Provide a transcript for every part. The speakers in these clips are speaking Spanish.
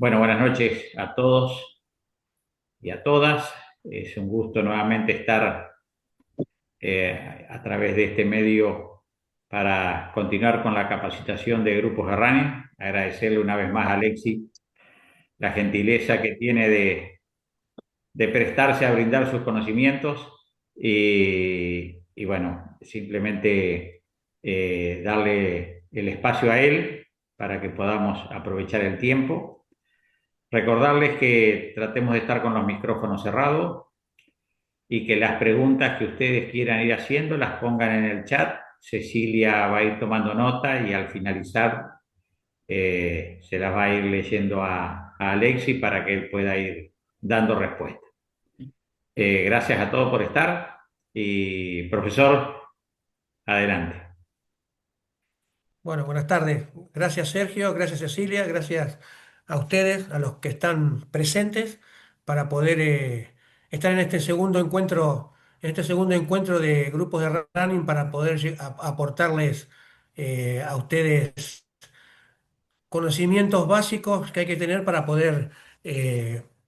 Bueno, buenas noches a todos y a todas. Es un gusto nuevamente estar a través de este medio para continuar con la capacitación de grupos de running. Agradecerle una vez más a Alexi la gentileza que tiene de prestarse a brindar sus conocimientos y bueno, simplemente darle el espacio a él para que podamos aprovechar el tiempo. Recordarles que tratemos de estar con los micrófonos cerrados y que las preguntas que ustedes quieran ir haciendo las pongan en el chat. Cecilia va a ir tomando nota y al finalizar se las va a ir leyendo a Alexis para que él pueda ir dando respuesta. Gracias a todos por estar y profesor, adelante. Bueno, buenas tardes. Gracias Sergio, gracias Cecilia, gracias a ustedes, a los que están presentes para poder estar en este segundo encuentro de grupos de running para poder aportarles a ustedes conocimientos básicos que hay que tener para poder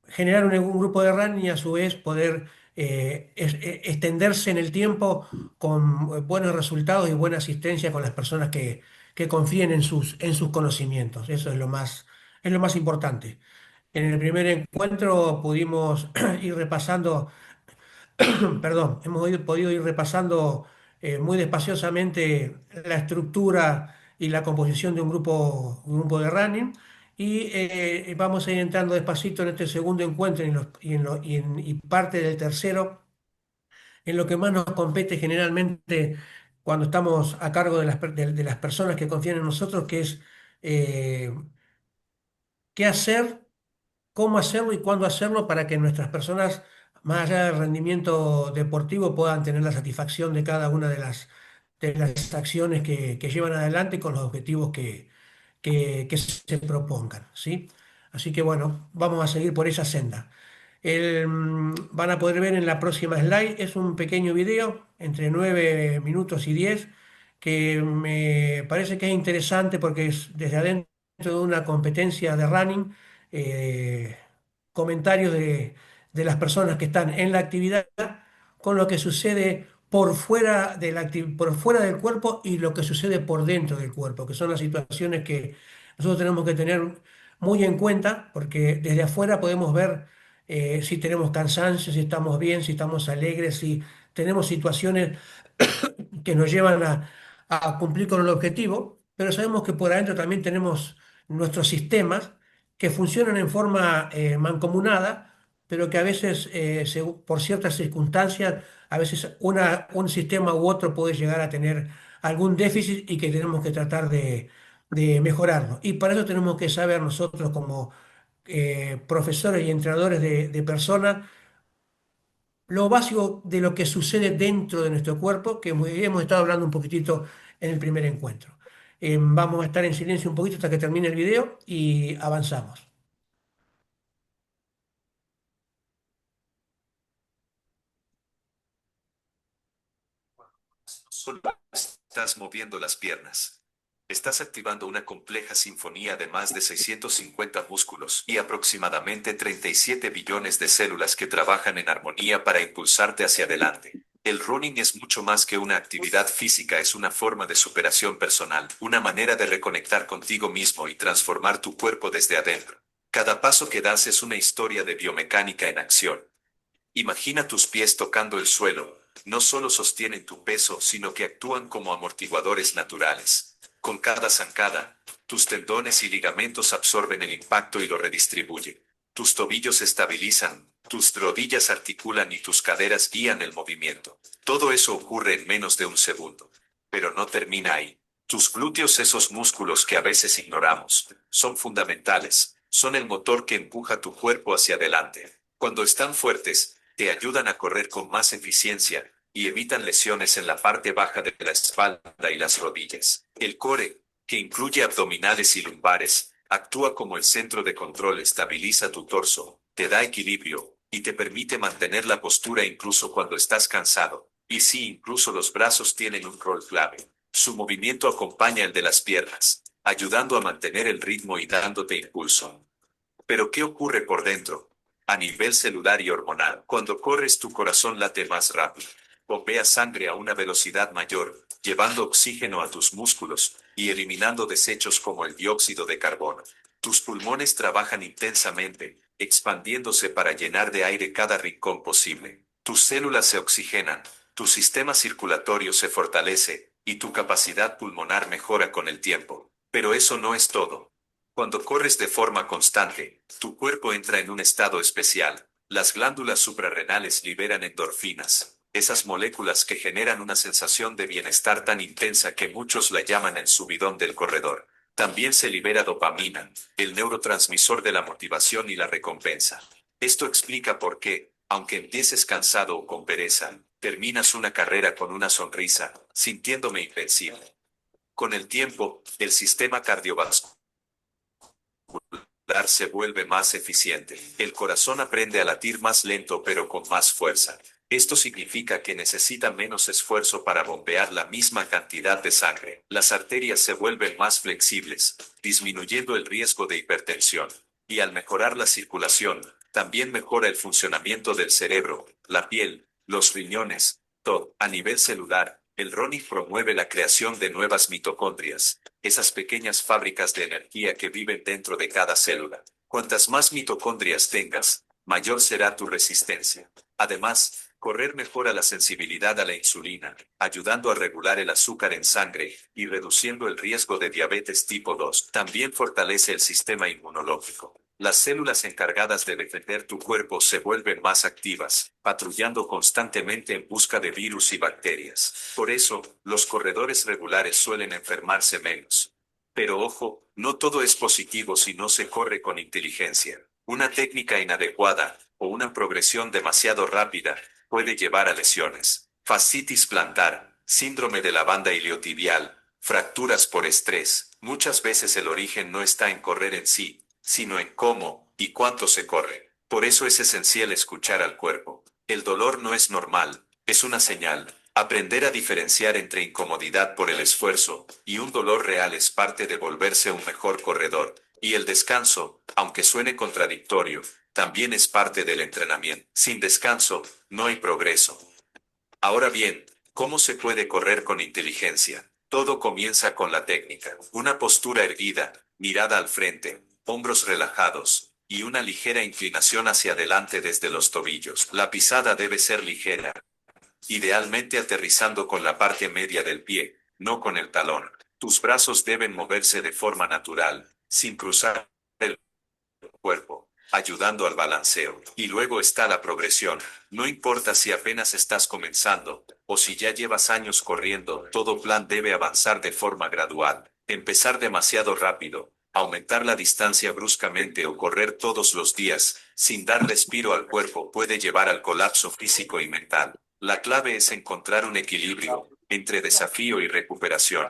generar un grupo de running y a su vez poder extenderse en el tiempo con buenos resultados y buena asistencia con las personas que confíen en sus conocimientos. Eso es lo más importante. En el primer encuentro pudimos ir repasando perdón, podido ir repasando muy despaciosamente la estructura y la composición de un grupo de running y vamos a ir entrando despacito en este segundo encuentro y parte del tercero, en lo que más nos compete generalmente cuando estamos a cargo de las personas que confían en nosotros, que es eh, qué hacer, cómo hacerlo y cuándo hacerlo para que nuestras personas, más allá del rendimiento deportivo, puedan tener la satisfacción de cada una de las acciones que llevan adelante con los objetivos que se propongan, ¿sí? Así que bueno, vamos a seguir por esa senda. Van a poder ver en la próxima slide, es un pequeño video entre 9 minutos y 10 que me parece que es interesante porque es desde adentro de una competencia de running, eh, comentarios de las personas que están en la actividad con lo que sucede por fuera del cuerpo y lo que sucede por dentro del cuerpo, que son las situaciones que nosotros tenemos que tener muy en cuenta, porque desde afuera podemos ver si tenemos cansancio, si estamos bien, si estamos alegres, si tenemos situaciones que nos llevan a cumplir con el objetivo, pero sabemos que por adentro también tenemos nuestros sistemas que funcionan en forma mancomunada, pero que a veces, por ciertas circunstancias, a veces un sistema u otro puede llegar a tener algún déficit y que tenemos que tratar de mejorarlo. Y para eso tenemos que saber nosotros como profesores y entrenadores de personas lo básico de lo que sucede dentro de nuestro cuerpo, que hemos estado hablando un poquitito en el primer encuentro. Vamos a estar en silencio un poquito hasta que termine el video y avanzamos. Solo estás moviendo las piernas. Estás activando una compleja sinfonía de más de 650 músculos y aproximadamente 37 billones de células que trabajan en armonía para impulsarte hacia adelante. El running es mucho más que una actividad física, es una forma de superación personal, una manera de reconectar contigo mismo y transformar tu cuerpo desde adentro. Cada paso que das es una historia de biomecánica en acción. Imagina tus pies tocando el suelo. No solo sostienen tu peso, sino que actúan como amortiguadores naturales. Con cada zancada, tus tendones y ligamentos absorben el impacto y lo redistribuyen. Tus tobillos se estabilizan, tus rodillas articulan y tus caderas guían el movimiento. Todo eso ocurre en menos de un segundo. Pero no termina ahí. Tus glúteos, esos músculos que a veces ignoramos, son fundamentales. Son el motor que empuja tu cuerpo hacia adelante. Cuando están fuertes, te ayudan a correr con más eficiencia y evitan lesiones en la parte baja de la espalda y las rodillas. El core, que incluye abdominales y lumbares, actúa como el centro de control, estabiliza tu torso, te da equilibrio y te permite mantener la postura incluso cuando estás cansado. Y sí, incluso los brazos tienen un rol clave. Su movimiento acompaña el de las piernas, ayudando a mantener el ritmo y dándote impulso. Pero ¿qué ocurre por dentro? A nivel celular y hormonal, cuando corres tu corazón late más rápido. Bombea sangre a una velocidad mayor, llevando oxígeno a tus músculos y eliminando desechos como el dióxido de carbono. Tus pulmones trabajan intensamente, expandiéndose para llenar de aire cada rincón posible. Tus células se oxigenan, tu sistema circulatorio se fortalece y tu capacidad pulmonar mejora con el tiempo. Pero eso no es todo. Cuando corres de forma constante, tu cuerpo entra en un estado especial. Las glándulas suprarrenales liberan endorfinas, esas moléculas que generan una sensación de bienestar tan intensa que muchos la llaman el subidón del corredor. También se libera dopamina, el neurotransmisor de la motivación y la recompensa. Esto explica por qué, aunque empieces cansado o con pereza, terminas una carrera con una sonrisa, sintiéndome invencible. Con el tiempo, el sistema cardiovascular se vuelve más eficiente. El corazón aprende a latir más lento pero con más fuerza. Esto significa que necesita menos esfuerzo para bombear la misma cantidad de sangre. Las arterias se vuelven más flexibles, disminuyendo el riesgo de hipertensión. Y al mejorar la circulación, también mejora el funcionamiento del cerebro, la piel, los riñones, todo. A nivel celular, el running promueve la creación de nuevas mitocondrias, esas pequeñas fábricas de energía que viven dentro de cada célula. Cuantas más mitocondrias tengas, mayor será tu resistencia. Además, correr mejora la sensibilidad a la insulina, ayudando a regular el azúcar en sangre y reduciendo el riesgo de diabetes tipo 2. También fortalece el sistema inmunológico. Las células encargadas de defender tu cuerpo se vuelven más activas, patrullando constantemente en busca de virus y bacterias. Por eso, los corredores regulares suelen enfermarse menos. Pero ojo, no todo es positivo si no se corre con inteligencia. Una técnica inadecuada, o una progresión demasiado rápida, puede llevar a lesiones. Fascitis plantar, síndrome de la banda iliotibial, fracturas por estrés. Muchas veces el origen no está en correr en sí, sino en cómo y cuánto se corre. Por eso es esencial escuchar al cuerpo. El dolor no es normal, es una señal. Aprender a diferenciar entre incomodidad por el esfuerzo y un dolor real es parte de volverse un mejor corredor. Y el descanso, aunque suene contradictorio, también es parte del entrenamiento. Sin descanso, no hay progreso. Ahora bien, ¿cómo se puede correr con inteligencia? Todo comienza con la técnica. Una postura erguida, mirada al frente, hombros relajados, y una ligera inclinación hacia adelante desde los tobillos. La pisada debe ser ligera, idealmente aterrizando con la parte media del pie, no con el talón. Tus brazos deben moverse de forma natural, sin cruzar el cuerpo, ayudando al balanceo. Y luego está la progresión. No importa si apenas estás comenzando, o si ya llevas años corriendo, todo plan debe avanzar de forma gradual. Empezar demasiado rápido, aumentar la distancia bruscamente o correr todos los días, sin dar respiro al cuerpo, puede llevar al colapso físico y mental. La clave es encontrar un equilibrio entre desafío y recuperación.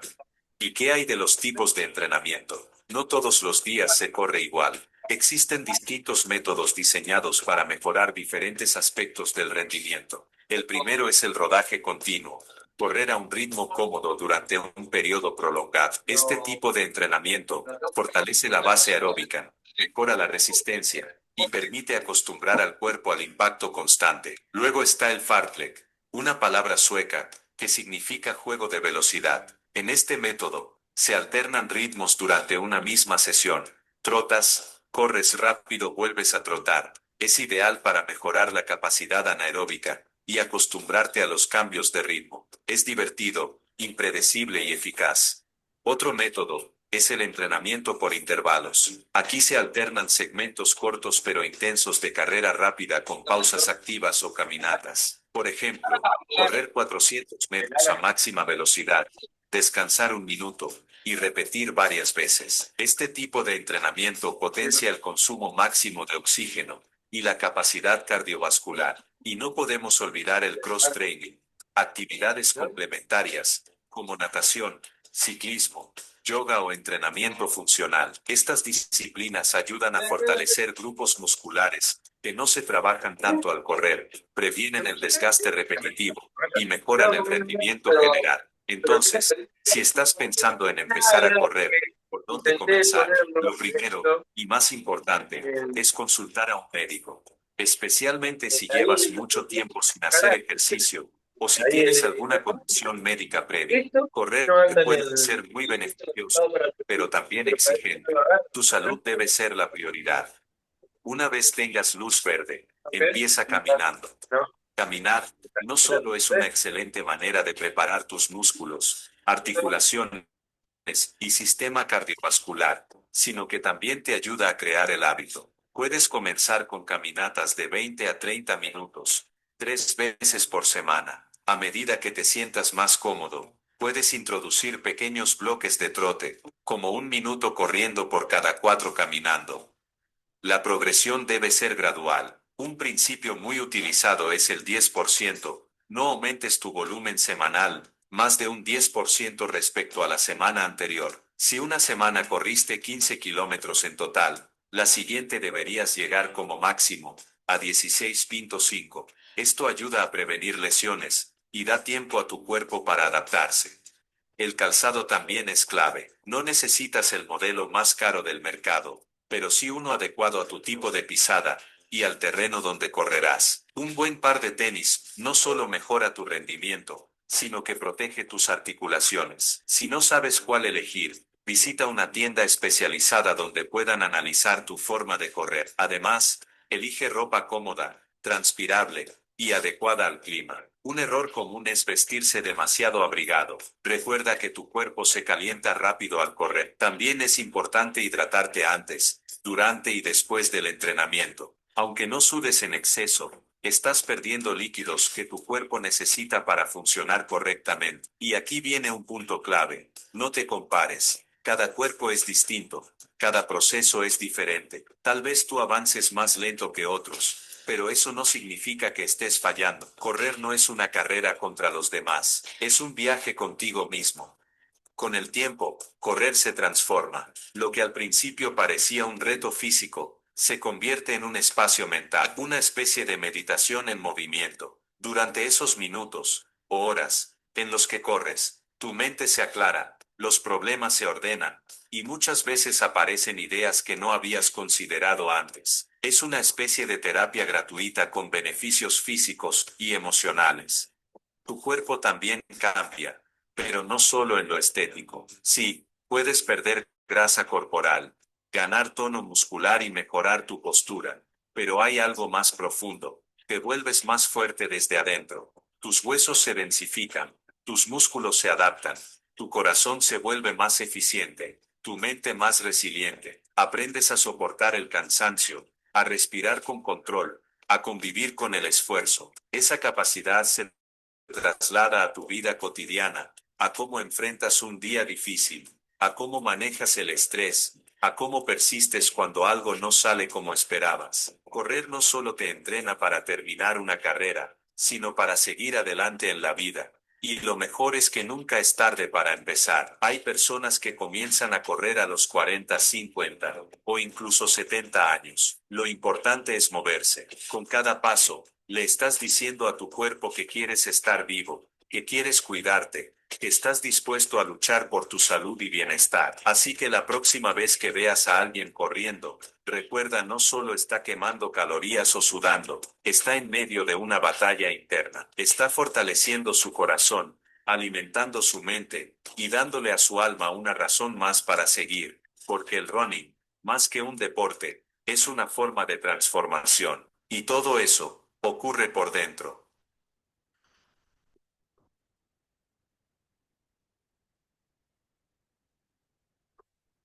¿Y qué hay de los tipos de entrenamiento? No todos los días se corre igual. Existen distintos métodos diseñados para mejorar diferentes aspectos del rendimiento. El primero es el rodaje continuo. Correr a un ritmo cómodo durante un periodo prolongado. Este tipo de entrenamiento fortalece la base aeróbica, mejora la resistencia y permite acostumbrar al cuerpo al impacto constante. Luego está el fartlek, una palabra sueca que significa juego de velocidad. En este método, se alternan ritmos durante una misma sesión. Trotas, corres rápido, vuelves a trotar. Es ideal para mejorar la capacidad anaeróbica y acostumbrarte a los cambios de ritmo. Es divertido, impredecible y eficaz. Otro método es el entrenamiento por intervalos. Aquí se alternan segmentos cortos pero intensos de carrera rápida con pausas activas o caminatas. Por ejemplo, correr 400 metros a máxima velocidad, descansar un minuto y repetir varias veces. Este tipo de entrenamiento potencia el consumo máximo de oxígeno y la capacidad cardiovascular. Y no podemos olvidar el cross-training, actividades complementarias, como natación, ciclismo, yoga o entrenamiento funcional. Estas disciplinas ayudan a fortalecer grupos musculares que no se trabajan tanto al correr, previenen el desgaste repetitivo y mejoran el rendimiento general. Entonces, si estás pensando en empezar a correr, ¿Por dónde Intenté comenzar? ponerlo Lo primero, directo y más importante, en es consultar a un médico, especialmente si llevas ahí, mucho tiempo sin hacer carácter, ejercicio o si ahí tienes el alguna condición médica previa. listo, Correr no anda en puede el ser muy listo beneficioso, estado para el pero futuro, también pero parece que exigente. lo agarra, Tu salud debe ser la prioridad. Una vez tengas luz verde, papel, empieza y está, caminando. no, Caminar no solo es una ¿ves? excelente manera de preparar tus músculos, articulaciones y sistema cardiovascular, sino que también te ayuda a crear el hábito. Puedes comenzar con caminatas de 20 a 30 minutos, 3 veces por semana. A medida que te sientas más cómodo, puedes introducir pequeños bloques de trote, como 1 minuto corriendo por cada 4 caminando. La progresión debe ser gradual. Un principio muy utilizado es el 10%. No aumentes tu volumen semanal, más de un 10% respecto a la semana anterior. Si una semana corriste 15 kilómetros en total, la siguiente deberías llegar como máximo a 16.5. Esto ayuda a prevenir lesiones y da tiempo a tu cuerpo para adaptarse. El calzado también es clave. No necesitas el modelo más caro del mercado, pero sí uno adecuado a tu tipo de pisada y al terreno donde correrás. Un buen par de tenis no solo mejora tu rendimiento, sino que protege tus articulaciones. Si no sabes cuál elegir, visita una tienda especializada donde puedan analizar tu forma de correr. Además, elige ropa cómoda, transpirable y adecuada al clima. Un error común es vestirse demasiado abrigado. Recuerda que tu cuerpo se calienta rápido al correr. También es importante hidratarte antes, durante y después del entrenamiento. Aunque no sudes en exceso, estás perdiendo líquidos que tu cuerpo necesita para funcionar correctamente. Y aquí viene un punto clave. No te compares. Cada cuerpo es distinto. Cada proceso es diferente. Tal vez tú avances más lento que otros, pero eso no significa que estés fallando. Correr no es una carrera contra los demás, es un viaje contigo mismo. Con el tiempo, correr se transforma. Lo que al principio parecía un reto físico, se convierte en un espacio mental, una especie de meditación en movimiento. Durante esos minutos, o horas, en los que corres, tu mente se aclara, los problemas se ordenan, y muchas veces aparecen ideas que no habías considerado antes. Es una especie de terapia gratuita con beneficios físicos y emocionales. Tu cuerpo también cambia, pero no solo en lo estético. Sí, puedes perder grasa corporal, ganar tono muscular y mejorar tu postura, pero hay algo más profundo. Te vuelves más fuerte desde adentro. Tus huesos se densifican, tus músculos se adaptan, tu corazón se vuelve más eficiente, tu mente más resiliente. Aprendes a soportar el cansancio, a respirar con control, a convivir con el esfuerzo. Esa capacidad se traslada a tu vida cotidiana, a cómo enfrentas un día difícil, a cómo manejas el estrés, a cómo persistes cuando algo no sale como esperabas. Correr no solo te entrena para terminar una carrera, sino para seguir adelante en la vida. Y lo mejor es que nunca es tarde para empezar. Hay personas que comienzan a correr a los 40, 50 o incluso 70 años. Lo importante es moverse. Con cada paso, le estás diciendo a tu cuerpo que quieres estar vivo, que quieres cuidarte, que estás dispuesto a luchar por tu salud y bienestar. Así que la próxima vez que veas a alguien corriendo, recuerda, no solo está quemando calorías o sudando, está en medio de una batalla interna. Está fortaleciendo su corazón, alimentando su mente y dándole a su alma una razón más para seguir, porque el running, más que un deporte, es una forma de transformación. Y todo eso ocurre por dentro.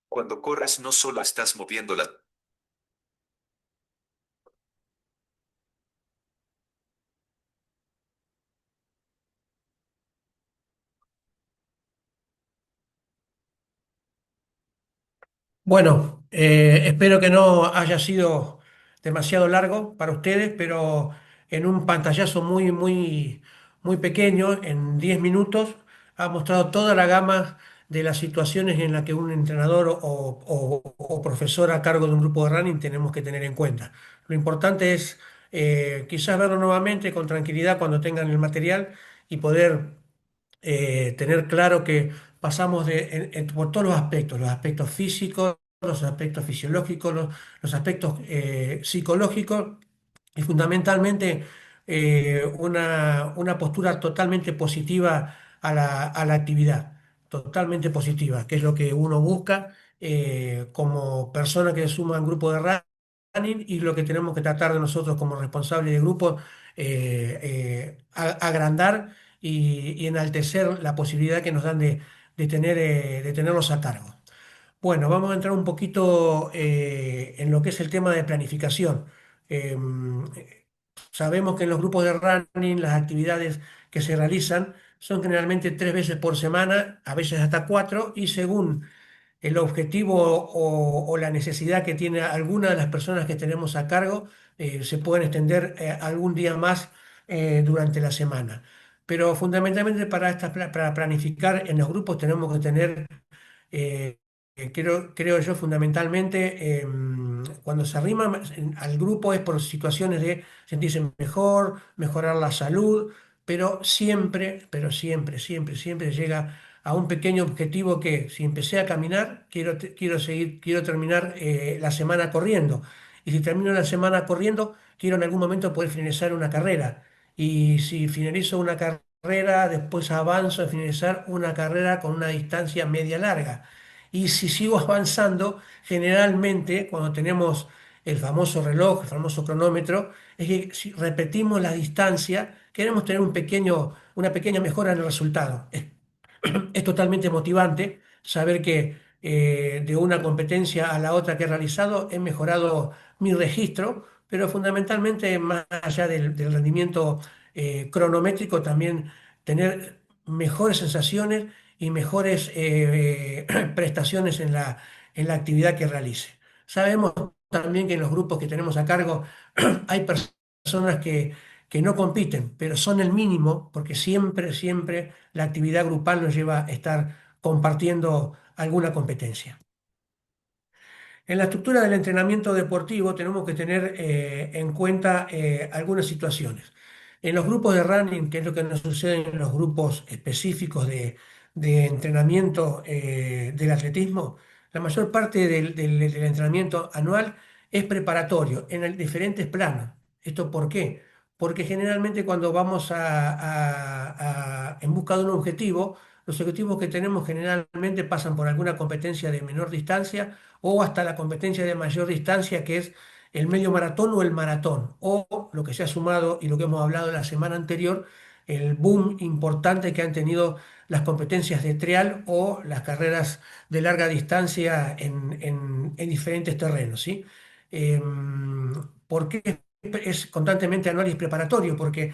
Cuando corres no solo estás moviendo la... Bueno, espero que no haya sido demasiado largo para ustedes, pero en un pantallazo muy pequeño, en 10 minutos, ha mostrado toda la gama de las situaciones en las que un entrenador o profesor a cargo de un grupo de running tenemos que tener en cuenta. Lo importante es quizás verlo nuevamente con tranquilidad cuando tengan el material y poder tener claro que pasamos por todos los aspectos físicos, los aspectos fisiológicos, los aspectos psicológicos y fundamentalmente una postura totalmente positiva a la actividad, totalmente positiva, que es lo que uno busca como persona que se suma a un grupo de running y lo que tenemos que tratar de nosotros como responsables de grupo, agrandar y enaltecer la posibilidad que nos dan de tenerlos a cargo. Bueno, vamos a entrar un poquito en lo que es el tema de planificación. Eh, Sabemos que en los grupos de running las actividades que se realizan son generalmente 3 veces por semana, a veces hasta cuatro, y según el objetivo o la necesidad que tiene alguna de las personas que tenemos a cargo, se pueden extender algún día más durante la semana. Pero fundamentalmente para planificar en los grupos tenemos que tener creo yo fundamentalmente, cuando se arrima al grupo es por situaciones de sentirse mejor, mejorar la salud, pero siempre, siempre, siempre llega a un pequeño objetivo que si empecé a caminar, quiero seguir, quiero terminar la semana corriendo. Y si termino la semana corriendo, quiero en algún momento poder finalizar una carrera. Y si finalizo una carrera, después avanzo a finalizar una carrera con una distancia media larga. Y si sigo avanzando, generalmente cuando tenemos el famoso reloj, el famoso cronómetro, es que si repetimos la distancia, queremos tener una pequeña mejora en el resultado. Es totalmente motivante saber que de una competencia a la otra que he realizado he mejorado mi registro, pero fundamentalmente más allá del rendimiento cronométrico, tener mejores sensaciones y mejores prestaciones en la actividad que realice. Sabemos también que en los grupos que tenemos a cargo hay personas que no compiten, pero son el mínimo porque siempre, siempre la actividad grupal nos lleva a estar compartiendo alguna competencia. En la estructura del entrenamiento deportivo tenemos que tener en cuenta algunas situaciones. En los grupos de running, que es lo que nos sucede en los grupos específicos de entrenamiento del atletismo, la mayor parte del entrenamiento anual es preparatorio en diferentes planos. ¿Esto por qué? Porque generalmente cuando vamos en busca de un objetivo, los objetivos que tenemos generalmente pasan por alguna competencia de menor distancia o hasta la competencia de mayor distancia, que es el medio maratón o el maratón, o lo que se ha sumado y lo que hemos hablado la semana anterior, el boom importante que han tenido las competencias de trial o las carreras de larga distancia en diferentes terrenos, ¿sí? ¿Por qué es constantemente anual y es preparatorio? Porque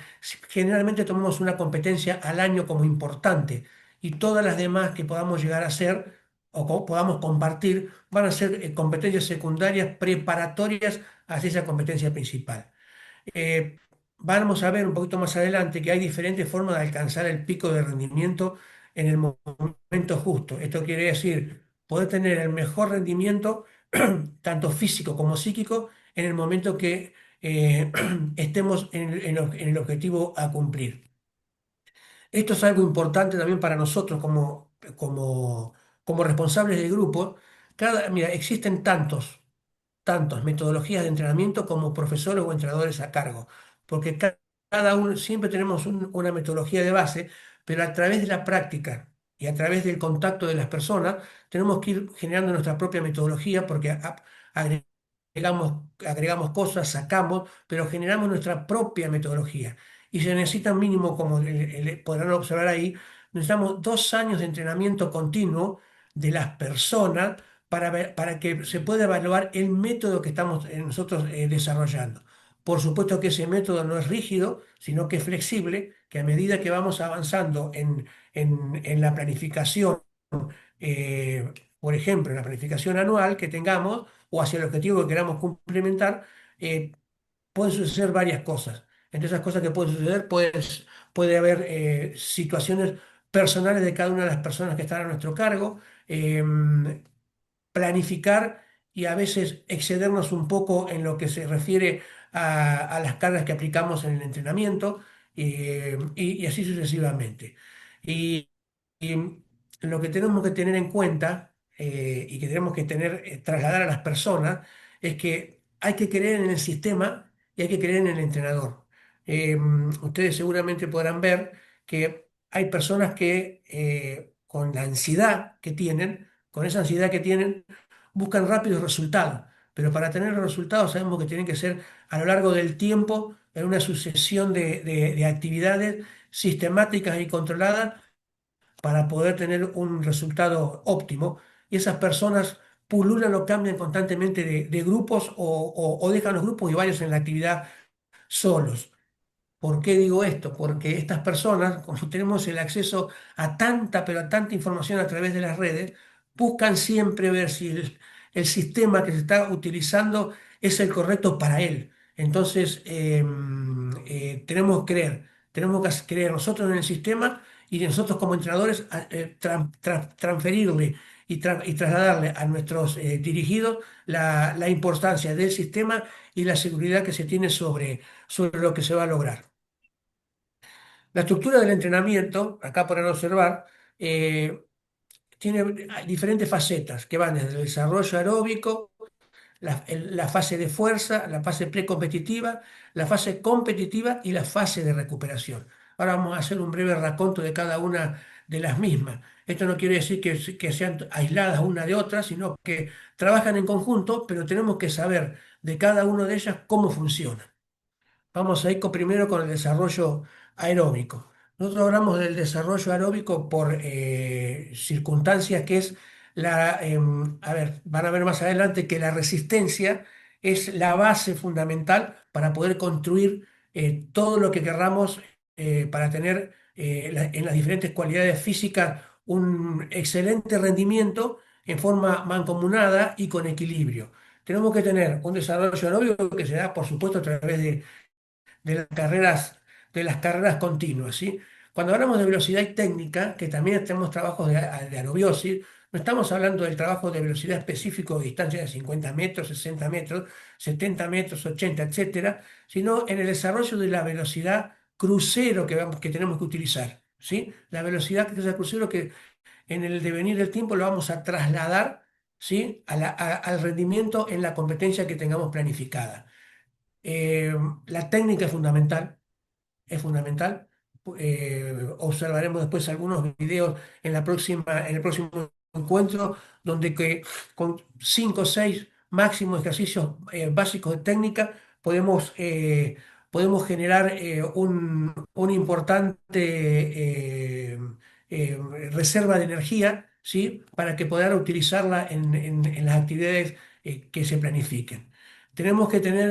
generalmente tomamos una competencia al año como importante y todas las demás que podamos llegar a hacer o podamos compartir van a ser competencias secundarias preparatorias hacia esa competencia principal. Eh, Vamos a ver un poquito más adelante que hay diferentes formas de alcanzar el pico de rendimiento en el momento justo. Esto quiere decir poder tener el mejor rendimiento, tanto físico como psíquico, en el momento que estemos en el objetivo a cumplir. Esto es algo importante también para nosotros como responsables del grupo. Mira, existen tantas metodologías de entrenamiento como profesores o entrenadores a cargo, porque cada uno siempre tenemos una metodología de base, pero a través de la práctica y a través del contacto de las personas tenemos que ir generando nuestra propia metodología porque agregamos cosas, sacamos, pero generamos nuestra propia metodología. Y se necesita mínimo, como podrán observar ahí, necesitamos 2 años de entrenamiento continuo de las personas para que se pueda evaluar el método que estamos nosotros desarrollando. Por supuesto que ese método no es rígido, sino que es flexible, que a medida que vamos avanzando en la planificación, eh, por ejemplo, en la planificación anual que tengamos o hacia el objetivo que queramos complementar, eh, pueden suceder varias cosas. Entre esas cosas que pueden suceder, puede haber situaciones personales de cada una de las personas que están a nuestro cargo, planificar y a veces excedernos un poco en lo que se refiere a las cargas que aplicamos en el entrenamiento y así sucesivamente. Y, lo que tenemos que tener en cuenta y que tenemos que trasladar a las personas es que hay que creer en el sistema y hay que creer en el entrenador. Ustedes seguramente podrán ver que hay personas que con la ansiedad que tienen, con esa ansiedad que tienen, buscan rápidos resultados. Pero para tener los resultados sabemos que tienen que ser a lo largo del tiempo en una sucesión de actividades sistemáticas y controladas para poder tener un resultado óptimo. Y esas personas pululan o cambian constantemente de grupos o dejan los grupos y varios en la actividad solos. ¿Por qué digo esto? Porque estas personas, como tenemos el acceso a tanta, pero a tanta información a través de las redes, buscan siempre ver si el sistema que se está utilizando es el correcto para él. Entonces, tenemos que creer nosotros en el sistema y nosotros como entrenadores transferirle y trasladarle a nuestros dirigidos la importancia del sistema y la seguridad que se tiene sobre lo que se va a lograr. La estructura del entrenamiento, acá podrán observar, eh, tiene diferentes facetas que van desde el desarrollo aeróbico, la fase de fuerza, la fase precompetitiva, la fase competitiva y la fase de recuperación. Ahora vamos a hacer un breve raconto de cada una de las mismas. Esto no quiere decir que sean aisladas una de otra, sino que trabajan en conjunto, pero tenemos que saber de cada una de ellas cómo funciona. Vamos a ir primero con el desarrollo aeróbico. Nosotros hablamos del desarrollo aeróbico por circunstancias que es a ver, van a ver más adelante que la resistencia es la base fundamental para poder construir todo lo que querramos para tener en las diferentes cualidades físicas un excelente rendimiento en forma mancomunada y con equilibrio. Tenemos que tener un desarrollo aeróbico que se da, por supuesto, a través de las carreras, de las carreras continuas, ¿sí? Cuando hablamos de velocidad y técnica, que también tenemos trabajos de aerobiosis, no estamos hablando del trabajo de velocidad específico de distancia de 50 metros, 60 metros, 70 metros, 80, etcétera, sino en el desarrollo de la velocidad crucero que tenemos que utilizar, ¿sí? La velocidad que es el crucero que en el devenir del tiempo lo vamos a trasladar, ¿sí? Al rendimiento en la competencia que tengamos planificada. Eh, la técnica es fundamental. Observaremos después algunos videos en el próximo encuentro, donde con 5 o 6 máximos ejercicios básicos de técnica podemos generar un importante eh, reserva de energía, ¿sí? Para que puedan utilizarla en las actividades que se planifiquen. Tenemos que tener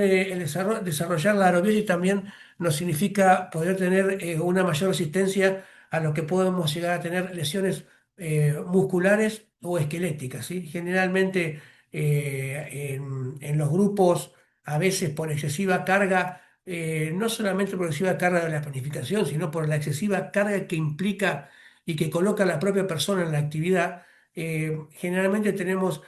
desarrollar la aerobiosis también nos significa poder tener una mayor resistencia a lo que podemos llegar a tener lesiones musculares o esqueléticas, ¿sí? Generalmente en los grupos, a veces por excesiva carga, no solamente por excesiva carga de la planificación, sino por la excesiva carga que implica y que coloca la propia persona en la actividad, generalmente tenemos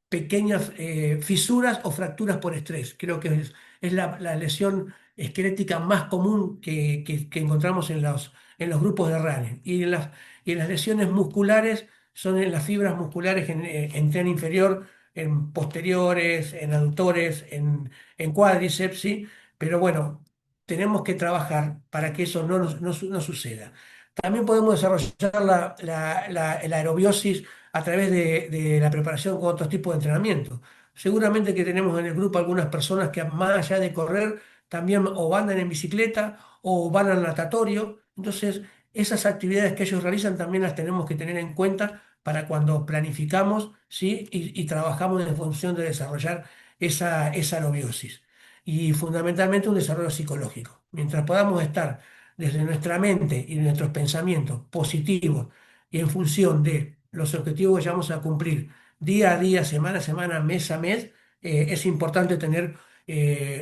pequeñas fisuras o fracturas por estrés. Creo que es la lesión esquelética más común que encontramos en los grupos de running. Y en las lesiones musculares son en las fibras musculares en tren inferior, en posteriores, en aductores, en cuádriceps, ¿sí? Pero bueno, tenemos que trabajar para que eso no suceda. También podemos desarrollar la aerobiosis a través de la preparación con otros tipos de entrenamiento. Seguramente que tenemos en el grupo algunas personas que más allá de correr, también o andan en bicicleta o van al natatorio. Entonces, esas actividades que ellos realizan también las tenemos que tener en cuenta para cuando planificamos, ¿sí? y trabajamos en función de desarrollar esa aerobiosis. Y fundamentalmente un desarrollo psicológico. Mientras podamos estar desde nuestra mente y nuestros pensamientos positivos y en función de los objetivos que vamos a cumplir día a día, semana a semana, mes a mes, es importante tener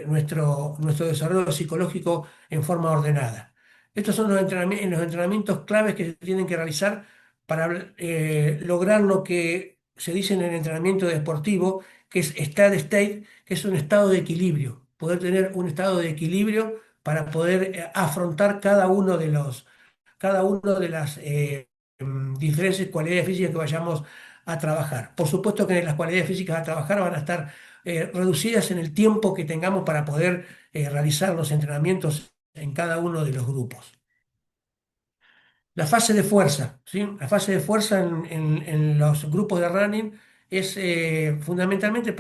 nuestro desarrollo psicológico en forma ordenada. Estos son los entrenamientos claves que se tienen que realizar para lograr lo que se dice en el entrenamiento deportivo, que es steady state, que es un estado de equilibrio. Poder tener un estado de equilibrio para poder afrontar cada uno de las diferentes cualidades físicas que vayamos a trabajar. Por supuesto que las cualidades físicas a trabajar van a estar reducidas en el tiempo que tengamos para poder realizar los entrenamientos en cada uno de los grupos. La fase de fuerza, ¿sí? La fase de fuerza en los grupos de running es fundamentalmente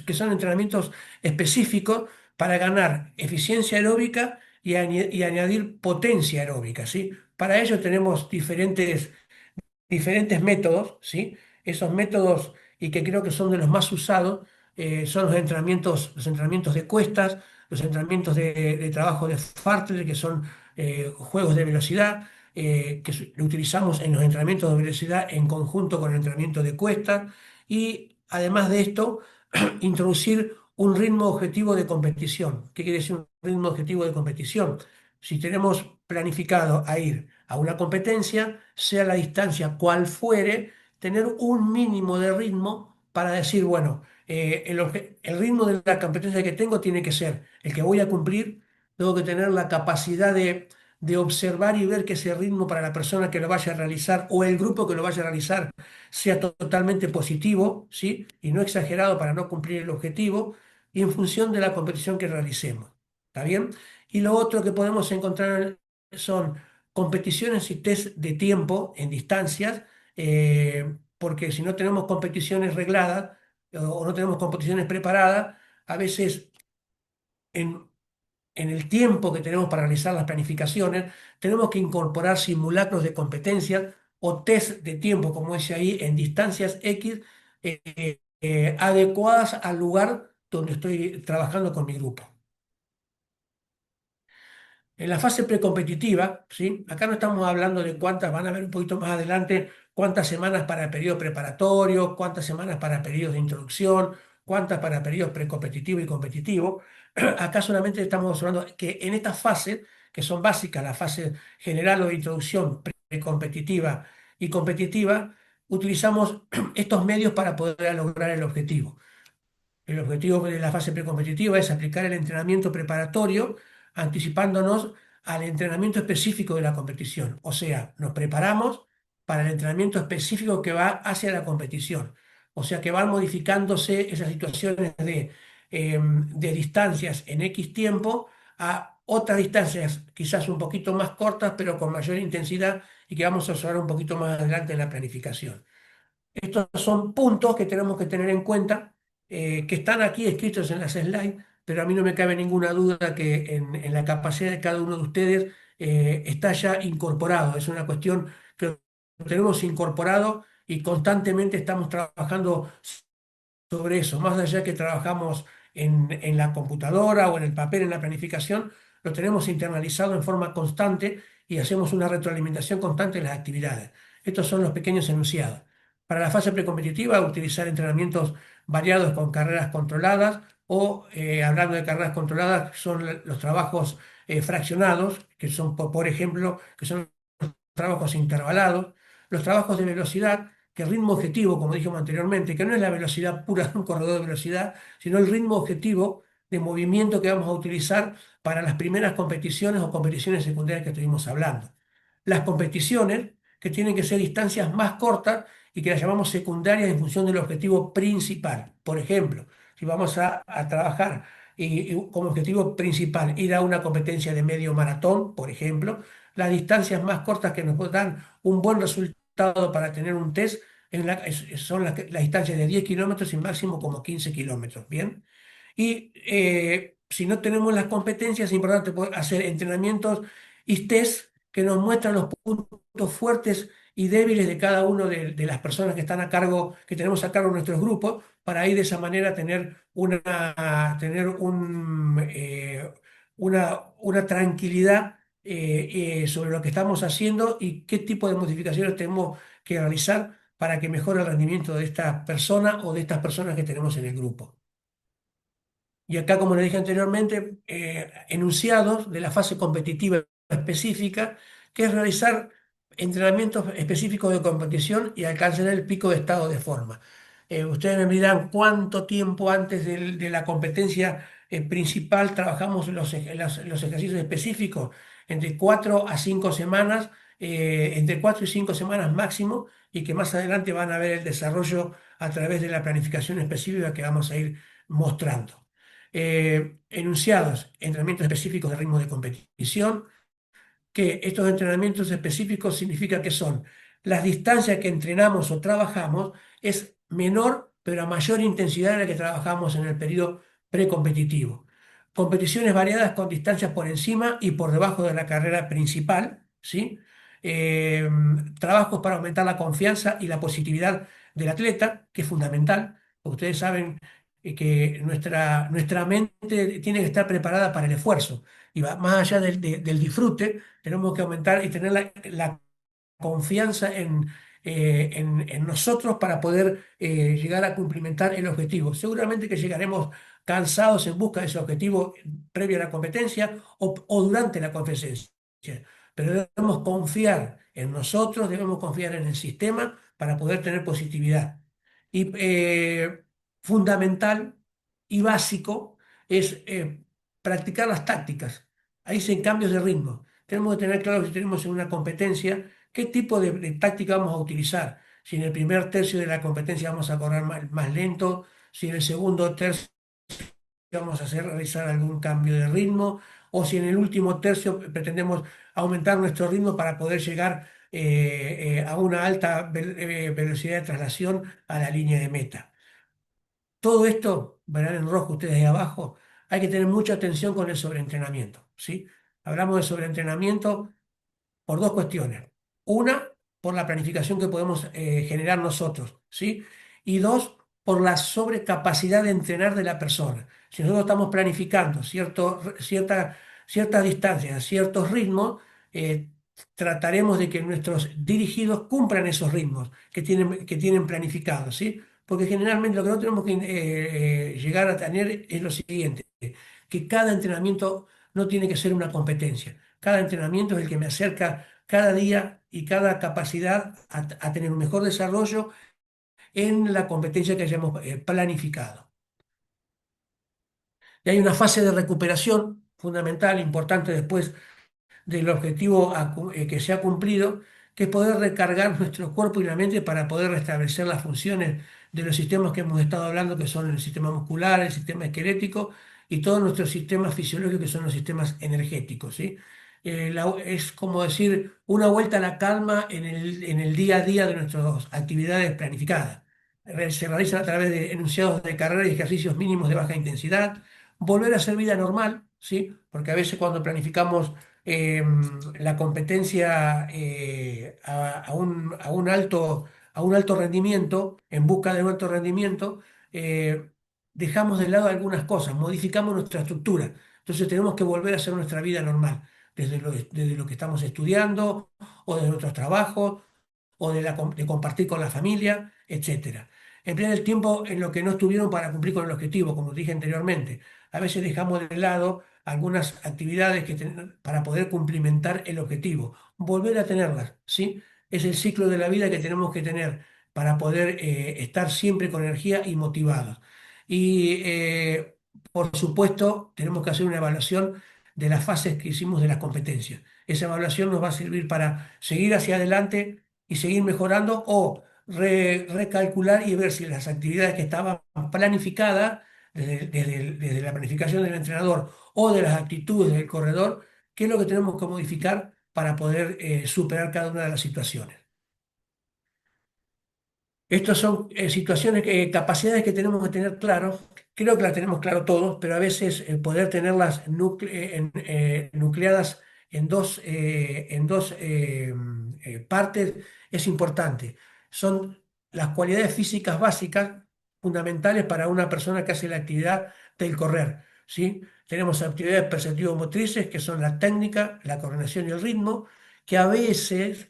que son entrenamientos específicos para ganar eficiencia aeróbica y añadir potencia aeróbica, ¿sí? Para ello tenemos diferentes métodos, ¿sí? Esos métodos, y que creo que son de los más usados, son los entrenamientos de cuestas, los entrenamientos de trabajo de Fartlek, que son juegos de velocidad, lo utilizamos en los entrenamientos de velocidad en conjunto con el entrenamiento de cuestas, y además de esto, introducir un ritmo objetivo de competición. ¿Qué quiere decir un ritmo objetivo de competición? Si tenemos planificado a ir a una competencia, sea la distancia cual fuere, tener un mínimo de ritmo para decir, bueno, el ritmo de la competencia que tengo tiene que ser el que voy a cumplir, tengo que tener la capacidad de observar y ver que ese ritmo para la persona que lo vaya a realizar o el grupo que lo vaya a realizar sea totalmente positivo, ¿sí? Y no exagerado para no cumplir el objetivo, y en función de la competición que realicemos. ¿Está bien? Y lo otro que podemos encontrar son competiciones y test de tiempo en distancias, porque si no tenemos competiciones regladas o no tenemos competiciones preparadas, a veces en, en el tiempo que tenemos para realizar las planificaciones, tenemos que incorporar simulacros de competencias o test de tiempo, como dice ahí, en distancias X, adecuadas al lugar donde estoy trabajando con mi grupo. En la fase precompetitiva, ¿sí? Acá no estamos hablando de cuántas, van a ver un poquito más adelante, cuántas semanas para periodo preparatorio, cuántas semanas para periodos de introducción, cuántas para periodos precompetitivo y competitivo. Acá solamente estamos hablando que en estas fases, que son básicas, la fase general o de introducción precompetitiva y competitiva, utilizamos estos medios para poder lograr el objetivo. El objetivo de la fase precompetitiva es aplicar el entrenamiento preparatorio anticipándonos al entrenamiento específico de la competición. O sea, nos preparamos para el entrenamiento específico que va hacia la competición. O sea, que van modificándose esas situaciones de distancias en X tiempo a otras distancias quizás un poquito más cortas, pero con mayor intensidad y que vamos a observar un poquito más adelante en la planificación. Estos son puntos que tenemos que tener en cuenta, que están aquí escritos en las slides, pero a mí no me cabe ninguna duda que en la capacidad de cada uno de ustedes está ya incorporado. Es una cuestión que lo tenemos incorporado y constantemente estamos trabajando sobre eso. Más allá que trabajamos en la computadora o en el papel, en la planificación, lo tenemos internalizado en forma constante y hacemos una retroalimentación constante de las actividades. Estos son los pequeños enunciados. Para la fase precompetitiva, utilizar entrenamientos variados con carreras controladas o, hablando de carreras controladas, son los trabajos fraccionados, que son, por ejemplo, que son trabajos intervalados, los trabajos de velocidad, que el ritmo objetivo, como dijimos anteriormente, que no es la velocidad pura de un corredor de velocidad, sino el ritmo objetivo de movimiento que vamos a utilizar para las primeras competiciones o competiciones secundarias que estuvimos hablando. Las competiciones, que tienen que ser distancias más cortas y que las llamamos secundarias en función del objetivo principal. Por ejemplo, si vamos a trabajar y como objetivo principal ir a una competencia de medio maratón, por ejemplo, las distancias más cortas que nos dan un buen resultado para tener un test son las distancias de 10 kilómetros y máximo como 15 kilómetros, ¿bien? Y si no tenemos las competencias, es importante poder hacer entrenamientos y test que nos muestran los puntos fuertes y débiles de cada uno de las personas que están a cargo, que tenemos a cargo en nuestros grupos, para ir de esa manera tener una tranquilidad sobre lo que estamos haciendo y qué tipo de modificaciones tenemos que realizar para que mejore el rendimiento de esta persona o de estas personas que tenemos en el grupo. Y acá, como le dije anteriormente, enunciados de la fase competitiva específica, que es realizar entrenamientos específicos de competición y alcanzar el pico de estado de forma. Ustedes me dirán cuánto tiempo antes de la competencia principal trabajamos los ejercicios específicos, entre 4 a 5 semanas entre 4 y 5 semanas máximo, y que más adelante van a ver el desarrollo a través de la planificación específica que vamos a ir mostrando. Enunciados, entrenamientos específicos de ritmo de competición, que estos entrenamientos específicos significa que son las distancias que entrenamos o trabajamos es menor, pero a mayor intensidad de la que trabajamos en el periodo precompetitivo. Competiciones variadas con distancias por encima y por debajo de la carrera principal, ¿sí? Eh, Trabajos para aumentar la confianza y la positividad del atleta, que es fundamental. Ustedes saben que nuestra mente tiene que estar preparada para el esfuerzo y va más allá del disfrute. Tenemos que aumentar y tener la confianza en nosotros para poder llegar a cumplimentar el objetivo. Seguramente que llegaremos cansados en busca de ese objetivo previo a la competencia o durante la competencia, pero debemos confiar en nosotros, debemos confiar en el sistema para poder tener positividad. Y fundamental y básico es practicar las tácticas. Ahí se cambios de ritmo. Tenemos que tener claro si tenemos en una competencia qué tipo de táctica vamos a utilizar. Si en el primer tercio de la competencia vamos a correr más lento, si en el segundo tercio vamos a realizar algún cambio de ritmo, o si en el último tercio pretendemos aumentar nuestro ritmo para poder llegar a una alta velocidad de traslación a la línea de meta. Todo esto, verán en rojo ustedes ahí abajo, hay que tener mucha atención con el sobreentrenamiento, ¿sí? Hablamos de sobreentrenamiento por dos cuestiones. Una, por la planificación que podemos generar nosotros, ¿sí? Y dos, por la sobrecapacidad de entrenar de la persona. Si nosotros estamos planificando ciertas distancias, ciertos ritmos, eh, trataremos de que nuestros dirigidos cumplan esos ritmos que tienen planificados, ¿sí? Porque generalmente lo que no tenemos que llegar a tener es lo siguiente, que cada entrenamiento no tiene que ser una competencia. Cada entrenamiento es el que me acerca cada día y cada capacidad a tener un mejor desarrollo en la competencia que hayamos planificado. Y hay una fase de recuperación fundamental, importante después del objetivo que se ha cumplido, que es poder recargar nuestro cuerpo y la mente para poder restablecer las funciones de los sistemas que hemos estado hablando, que son el sistema muscular, el sistema esquelético y todos nuestros sistemas fisiológicos, que son los sistemas energéticos, ¿sí? Es como decir una vuelta a la calma en el día a día de nuestras actividades planificadas. Se realizan a través de enunciados de carrera y ejercicios mínimos de baja intensidad, volver a hacer vida normal, ¿sí? Porque a veces cuando planificamos eh, la competencia a un alto rendimiento, en busca de un alto rendimiento, eh, dejamos de lado algunas cosas, modificamos nuestra estructura. Entonces tenemos que volver a hacer nuestra vida normal, desde lo que estamos estudiando o de nuestros trabajos o de compartir con la familia, etcétera. Emplear el tiempo en lo que no estuvieron para cumplir con el objetivo, como dije anteriormente. A veces dejamos de lado algunas actividades para poder cumplimentar el objetivo. Volver a tenerlas, ¿sí? Es el ciclo de la vida que tenemos que tener para poder estar siempre con energía y motivados. Y por supuesto, tenemos que hacer una evaluación de las fases que hicimos de las competencias. Esa evaluación nos va a servir para seguir hacia adelante y seguir mejorando o recalcular y ver si las actividades que estaban planificadas desde la planificación del entrenador o de las actitudes del corredor, qué es lo que tenemos que modificar para poder superar cada una de las situaciones. Estas son situaciones, capacidades que tenemos que tener claro. Creo que las tenemos claro todos, pero a veces poder tenerlas nucleadas en dos partes es importante. Son las cualidades físicas básicas fundamentales para una persona que hace la actividad del correr, ¿sí? Tenemos actividades perceptivo-motrices, que son la técnica, la coordinación y el ritmo, que a veces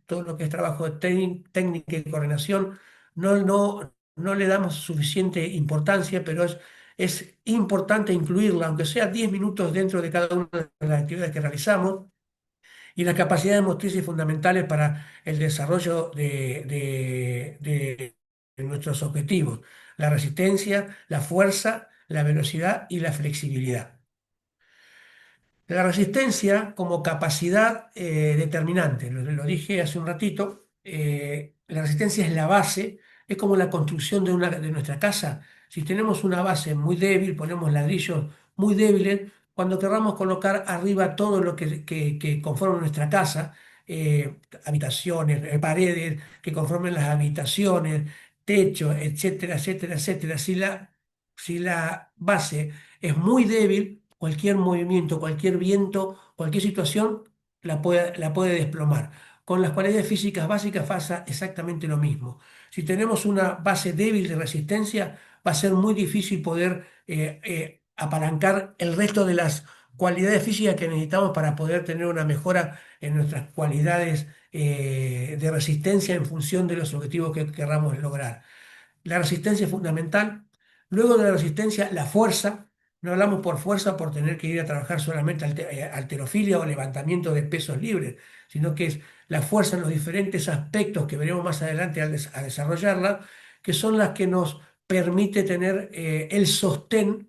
todo lo que es trabajo de técnica y coordinación no le damos suficiente importancia, pero es importante incluirla, aunque sea 10 minutos dentro de cada una de las actividades que realizamos. Y las capacidades motrices fundamentales para el desarrollo de nuestros objetivos: la resistencia, la fuerza, la velocidad y la flexibilidad. La resistencia como capacidad determinante, lo dije hace un ratito, la resistencia es la base, es como la construcción de nuestra casa. Si tenemos una base muy débil, ponemos ladrillos muy débiles, cuando querramos colocar arriba todo lo que conforma nuestra casa, habitaciones, paredes que conformen las habitaciones, techo, etcétera, etcétera, etcétera, si la base es muy débil, cualquier movimiento, cualquier viento, cualquier situación la puede desplomar. Con las cualidades físicas básicas pasa exactamente lo mismo. Si tenemos una base débil de resistencia, va a ser muy difícil poder apalancar el resto de las cualidades físicas que necesitamos para poder tener una mejora en nuestras cualidades de resistencia en función de los objetivos que querramos lograr. La resistencia es fundamental. Luego de la resistencia, la fuerza. No hablamos por fuerza por tener que ir a trabajar solamente halterofilia o levantamiento de pesos libres, sino que es la fuerza en los diferentes aspectos que veremos más adelante a desarrollarla, que son las que nos permite tener el sostén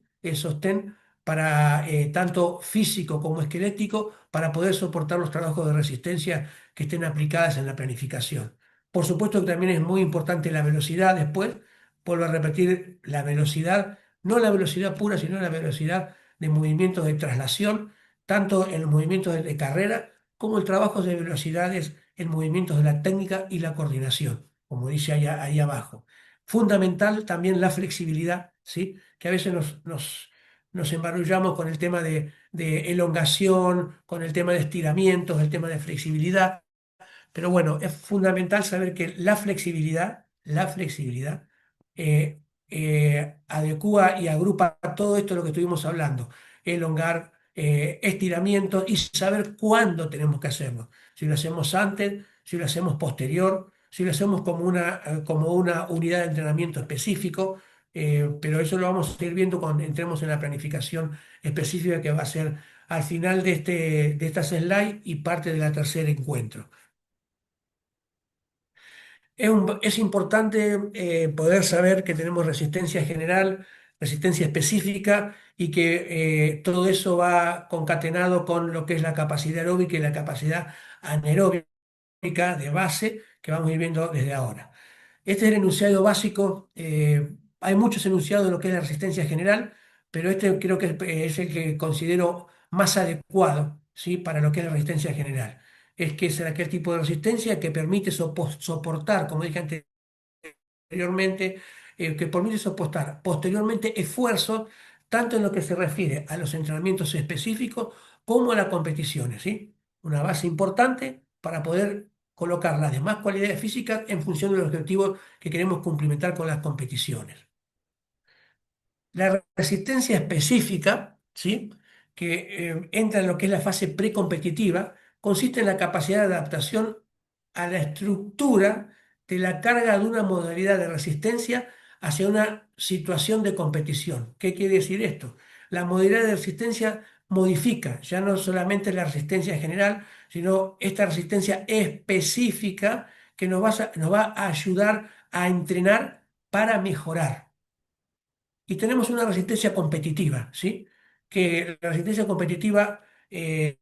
para tanto físico como esquelético para poder soportar los trabajos de resistencia que estén aplicadas en la planificación. Por supuesto que también es muy importante la velocidad después. Vuelvo a repetir, la velocidad, no la velocidad pura, sino la velocidad de movimientos de traslación, tanto en los movimientos de carrera como el trabajo de velocidades en movimientos de la técnica y la coordinación, como dice ahí abajo. Fundamental también la flexibilidad, ¿sí? Que a veces nos embarullamos con el tema de elongación, con el tema de estiramientos, el tema de flexibilidad. Pero bueno, es fundamental saber que la flexibilidad adecúa y agrupa todo esto de lo que estuvimos hablando, elongar, estiramiento y saber cuándo tenemos que hacerlo. Si lo hacemos antes, si lo hacemos posterior, si lo hacemos como una unidad de entrenamiento específico, pero eso lo vamos a ir viendo cuando entremos en la planificación específica que va a ser al final de estas slides y parte de la tercer encuentro. Es importante poder saber que tenemos resistencia general, resistencia específica y que todo eso va concatenado con lo que es la capacidad aeróbica y la capacidad anaeróbica de base que vamos a ir viendo desde ahora. Este es el enunciado básico. Hay muchos enunciados de lo que es la resistencia general, pero este creo que es el que considero más adecuado, ¿sí? Para lo que es la resistencia general. Es que es aquel tipo de resistencia que permite soportar, como dije anteriormente, que permite soportar posteriormente esfuerzos, tanto en lo que se refiere a los entrenamientos específicos como a las competiciones, ¿sí? Una base importante para poder colocar las demás cualidades físicas en función de los objetivos que queremos cumplimentar con las competiciones. La resistencia específica, ¿sí? Que entra en lo que es la fase precompetitiva, consiste en la capacidad de adaptación a la estructura de la carga de una modalidad de resistencia hacia una situación de competición. ¿Qué quiere decir esto? La modalidad de resistencia modifica ya no solamente la resistencia general, sino esta resistencia específica que nos va a ayudar a entrenar para mejorar. Y tenemos una resistencia competitiva, ¿sí? Que la resistencia competitiva llega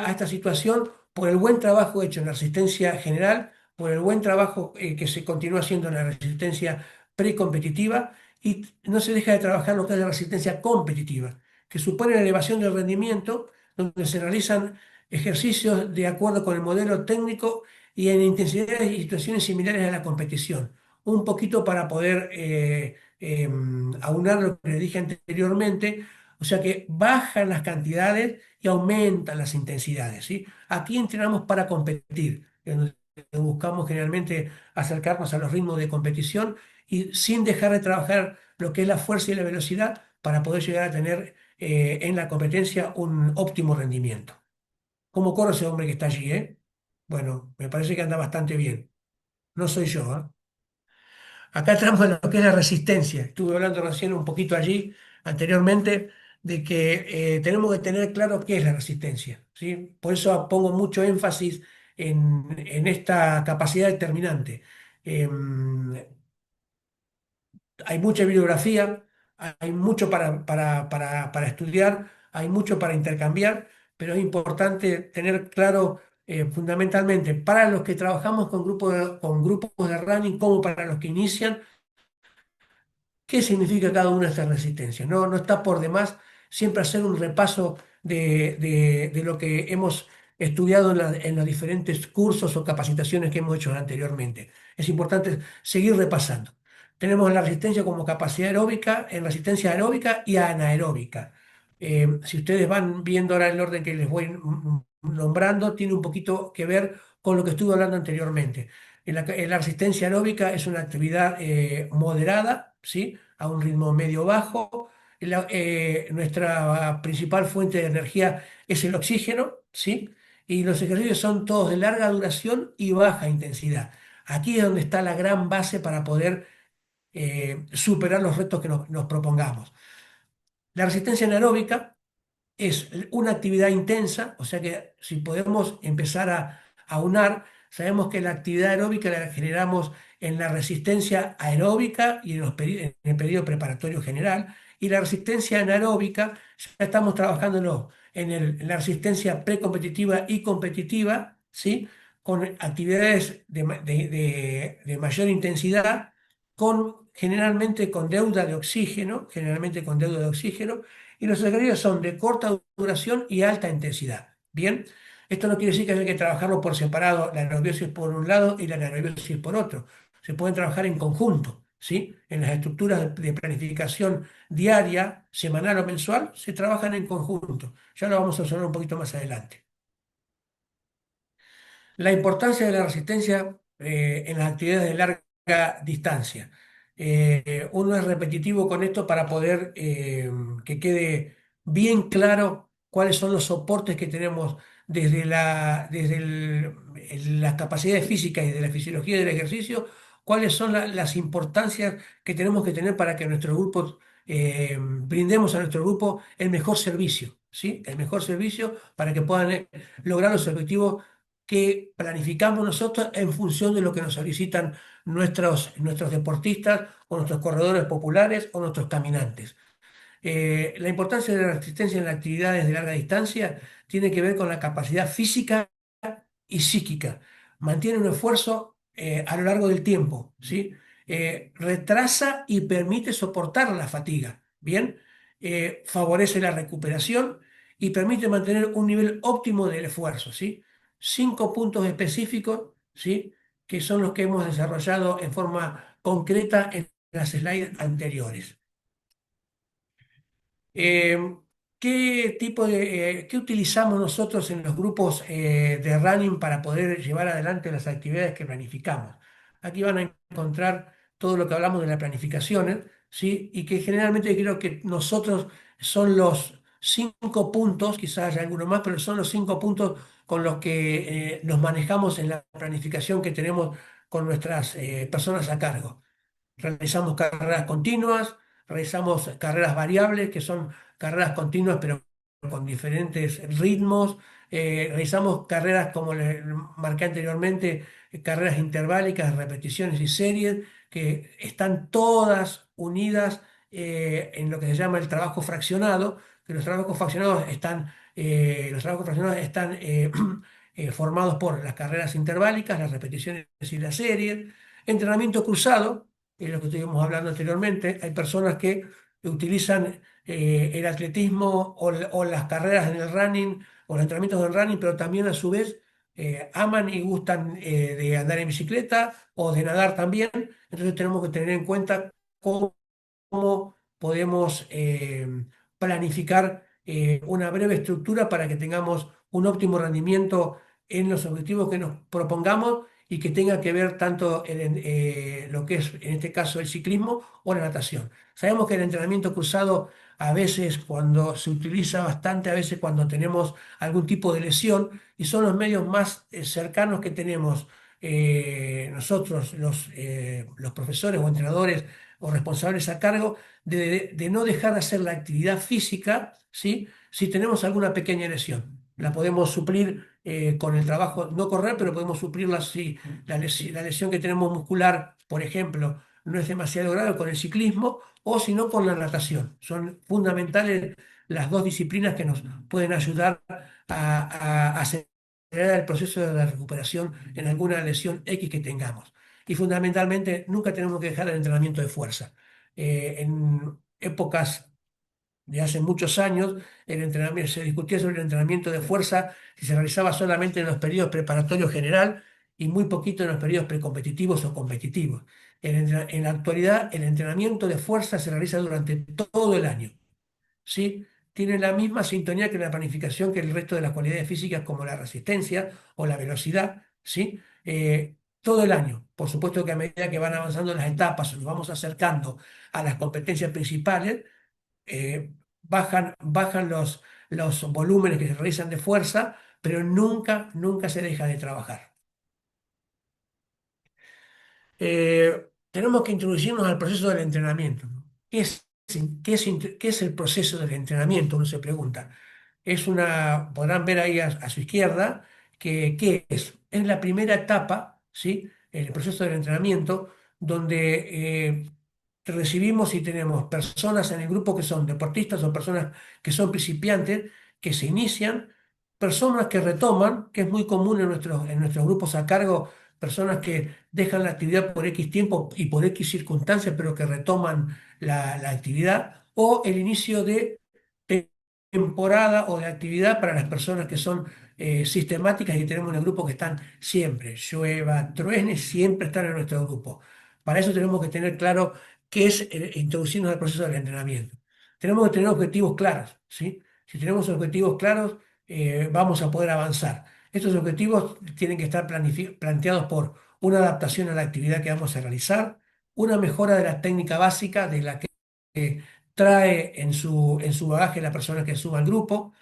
a esta situación por el buen trabajo hecho en la resistencia general, por el buen trabajo que se continúa haciendo en la resistencia precompetitiva y no se deja de trabajar lo que es la resistencia competitiva, que supone la elevación del rendimiento, donde se realizan ejercicios de acuerdo con el modelo técnico y en intensidades y situaciones similares a la competición un poquito para poder aunar lo que le dije anteriormente, o sea que bajan las cantidades y aumentan las intensidades, ¿sí? Aquí entrenamos para competir, en donde buscamos generalmente acercarnos a los ritmos de competición y sin dejar de trabajar lo que es la fuerza y la velocidad para poder llegar a tener en la competencia un óptimo rendimiento. ¿Cómo corre ese hombre que está allí, eh? Bueno, me parece que anda bastante bien. No soy yo, ¿eh? Acá entramos en lo que es la resistencia. Estuve hablando recién un poquito allí, anteriormente, de que tenemos que tener claro qué es la resistencia, ¿sí? Por eso pongo mucho énfasis en esta capacidad determinante. Hay mucha bibliografía, hay mucho para estudiar, hay mucho para intercambiar, pero es importante tener claro fundamentalmente para los que trabajamos con grupos de running como para los que inician qué significa cada una de estas resistencias. No, no está por demás siempre hacer un repaso de lo que hemos estudiado en los diferentes cursos o capacitaciones que hemos hecho anteriormente. Es importante seguir repasando. Tenemos la resistencia como capacidad aeróbica, en resistencia aeróbica y anaeróbica. Si ustedes van viendo ahora el orden que les voy nombrando, tiene un poquito que ver con lo que estuve hablando anteriormente. En la resistencia aeróbica es una actividad moderada, ¿sí? A un ritmo medio-bajo. Nuestra principal fuente de energía es el oxígeno, ¿sí? Y los ejercicios son todos de larga duración y baja intensidad. Aquí es donde está la gran base para poder superar los retos que nos propongamos. La resistencia anaeróbica es una actividad intensa, o sea que si podemos empezar a unar, sabemos que la actividad aeróbica la generamos en la resistencia aeróbica y en el periodo preparatorio general, y la resistencia anaeróbica ya estamos trabajando en la resistencia precompetitiva y competitiva, ¿sí? Con actividades de mayor intensidad, generalmente con deuda de oxígeno, y los ejercicios son de corta duración y alta intensidad. Bien, esto no quiere decir que haya que trabajarlo por separado, la anaerobiosis por un lado y la anaerobiosis por otro. Se pueden trabajar en conjunto, ¿sí? En las estructuras de planificación diaria, semanal o mensual, se trabajan en conjunto. Ya lo vamos a observar un poquito más adelante. La importancia de la resistencia en las actividades de larga distancia. Uno es repetitivo con esto para poder que quede bien claro cuáles son los soportes que tenemos desde las capacidades físicas y de la fisiología del ejercicio, cuáles son las importancias que tenemos que tener para que nuestro grupo brindemos a nuestro grupo el mejor servicio, ¿sí? El mejor servicio para que puedan lograr los objetivos que planificamos nosotros en función de lo que nos solicitan nuestros deportistas o nuestros corredores populares o nuestros caminantes. La importancia de la resistencia en las actividades de larga distancia tiene que ver con la capacidad física y psíquica. Mantiene un esfuerzo a lo largo del tiempo, ¿sí? Retrasa y permite soportar la fatiga, ¿bien? Favorece la recuperación y permite mantener un nivel óptimo del esfuerzo, ¿sí? 5 puntos específicos, ¿sí? Que son los que hemos desarrollado en forma concreta en las slides anteriores. Eh, ¿qué utilizamos nosotros en los grupos de running para poder llevar adelante las actividades que planificamos? Aquí van a encontrar todo lo que hablamos de las planificaciones, ¿sí? Y que generalmente creo que nosotros son los 5 puntos, quizás haya alguno más, pero son los 5 puntos con los que nos manejamos en la planificación que tenemos con nuestras personas a cargo. Realizamos carreras continuas, realizamos carreras variables, que son carreras continuas pero con diferentes ritmos. Realizamos carreras, como les marqué anteriormente, carreras interválicas, repeticiones y series, que están todas unidas en lo que se llama el trabajo fraccionado, que los trabajos fraccionados están formados por las carreras interválicas, las repeticiones y las series. Entrenamiento cruzado es lo que estuvimos hablando anteriormente. Hay personas que utilizan el atletismo o las carreras en el running o los entrenamientos del running, pero también a su vez aman y gustan de andar en bicicleta o de nadar también. Entonces tenemos que tener en cuenta cómo podemos planificar una breve estructura para que tengamos un óptimo rendimiento en los objetivos que nos propongamos y que tenga que ver tanto en lo que es, en este caso, el ciclismo o la natación. Sabemos que el entrenamiento cruzado a veces cuando se utiliza bastante, a veces cuando tenemos algún tipo de lesión, y son los medios más cercanos que tenemos nosotros, los profesores o entrenadores o responsables a cargo, de no dejar de hacer la actividad física, ¿sí? Si tenemos alguna pequeña lesión. La podemos suplir con el trabajo, no correr, pero podemos suplirla si la lesión que tenemos muscular, por ejemplo, no es demasiado grave con el ciclismo o si no con la natación. Son fundamentales las dos disciplinas que nos pueden ayudar a acelerar el proceso de la recuperación en alguna lesión X que tengamos. Y fundamentalmente nunca tenemos que dejar el entrenamiento de fuerza. En épocas de hace muchos años, el entrenamiento, se discutía sobre el entrenamiento de fuerza si se realizaba solamente en los periodos preparatorios general y muy poquito en los periodos precompetitivos o competitivos. En la actualidad, el entrenamiento de fuerza se realiza durante todo el año, ¿sí? Tiene la misma sintonía que la planificación que el resto de las cualidades físicas como la resistencia o la velocidad, ¿sí? Todo el año. Por supuesto que a medida que van avanzando las etapas, nos vamos acercando a las competencias principales, bajan los volúmenes que se realizan de fuerza, pero nunca, nunca se deja de trabajar. Tenemos que introducirnos al proceso del entrenamiento, ¿no? ¿Qué es el proceso del entrenamiento? Uno se pregunta. Podrán ver ahí a su izquierda que ¿qué es? Es la primera etapa, ¿sí? En el proceso del entrenamiento, donde recibimos y tenemos personas en el grupo que son deportistas o personas que son principiantes, que se inician, personas que retoman, que es muy común en nuestros grupos a cargo, personas que dejan la actividad por X tiempo y por X circunstancias, pero que retoman la actividad, o el inicio de temporada o de actividad para las personas que son sistemáticas y tenemos en el grupo que están siempre, llueva, truene, siempre están en nuestro grupo. Para eso tenemos que tener claro qué es introducirnos al proceso del entrenamiento. Tenemos que tener objetivos claros, ¿sí? Si tenemos objetivos claros, vamos a poder avanzar. Estos objetivos tienen que estar planteados por una adaptación a la actividad que vamos a realizar, una mejora de la técnica básica de la que trae en su bagaje la persona que suba al grupo,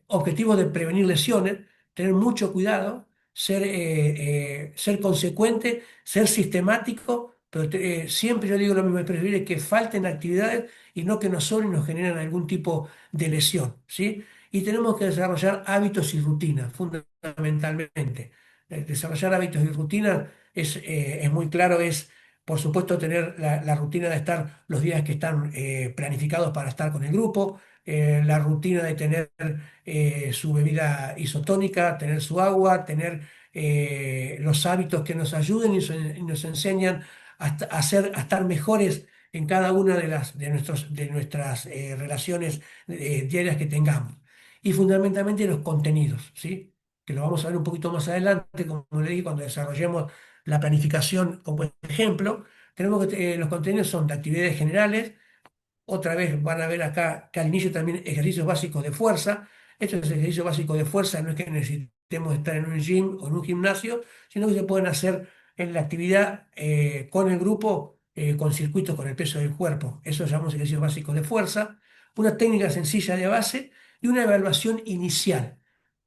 objetivos de prevenir lesiones, tener mucho cuidado, ser consecuente, ser sistemático, pero siempre yo digo lo mismo, es preferible que falten actividades y no que nos sobren y nos generen algún tipo de lesión, ¿sí? Y tenemos que desarrollar hábitos y rutinas, fundamentalmente. Desarrollar hábitos y rutinas es muy claro, es por supuesto tener la rutina de estar los días que están planificados para estar con el grupo, la rutina de tener su bebida isotónica, tener su agua, tener los hábitos que nos ayuden y nos enseñan a estar mejores en cada una de nuestras relaciones diarias que tengamos. Y fundamentalmente los contenidos, ¿sí? Que lo vamos a ver un poquito más adelante, como le dije, cuando desarrollemos la planificación como ejemplo. Los contenidos son de actividades generales. Otra vez van a ver acá que al inicio también ejercicios básicos de fuerza. Estos ejercicios básicos de fuerza no es que necesitemos estar en un gym o en un gimnasio, sino que se pueden hacer en la actividad con el grupo, con circuitos con el peso del cuerpo. Eso llamamos ejercicios básicos de fuerza. Una técnica sencilla de base y una evaluación inicial.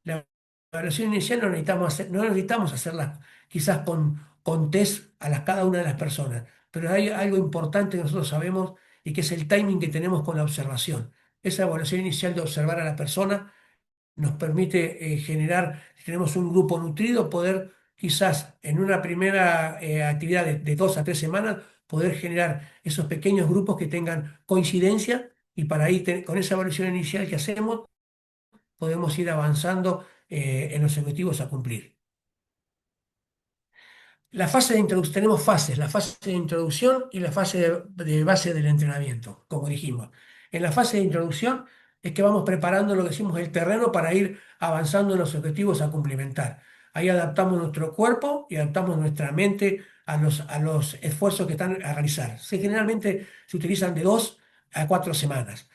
La evaluación inicial no necesitamos hacerla quizás con test cada una de las personas, pero hay algo importante que nosotros sabemos y que es el timing que tenemos con la observación. Esa evaluación inicial de observar a la persona nos permite generar, si tenemos un grupo nutrido, poder quizás en una primera actividad de 2 a 3 semanas, poder generar esos pequeños grupos que tengan coincidencia y para ahí, con esa evaluación inicial que hacemos, podemos ir avanzando en los objetivos a cumplir. La fase de introducción, tenemos fases, la fase de introducción y la fase de base del entrenamiento, como dijimos. En la fase de introducción es que vamos preparando lo que decimos el terreno para ir avanzando en los objetivos a cumplimentar. Ahí adaptamos nuestro cuerpo y adaptamos nuestra mente a los esfuerzos que están a realizar. Generalmente se utilizan de 2 a 4 semanas.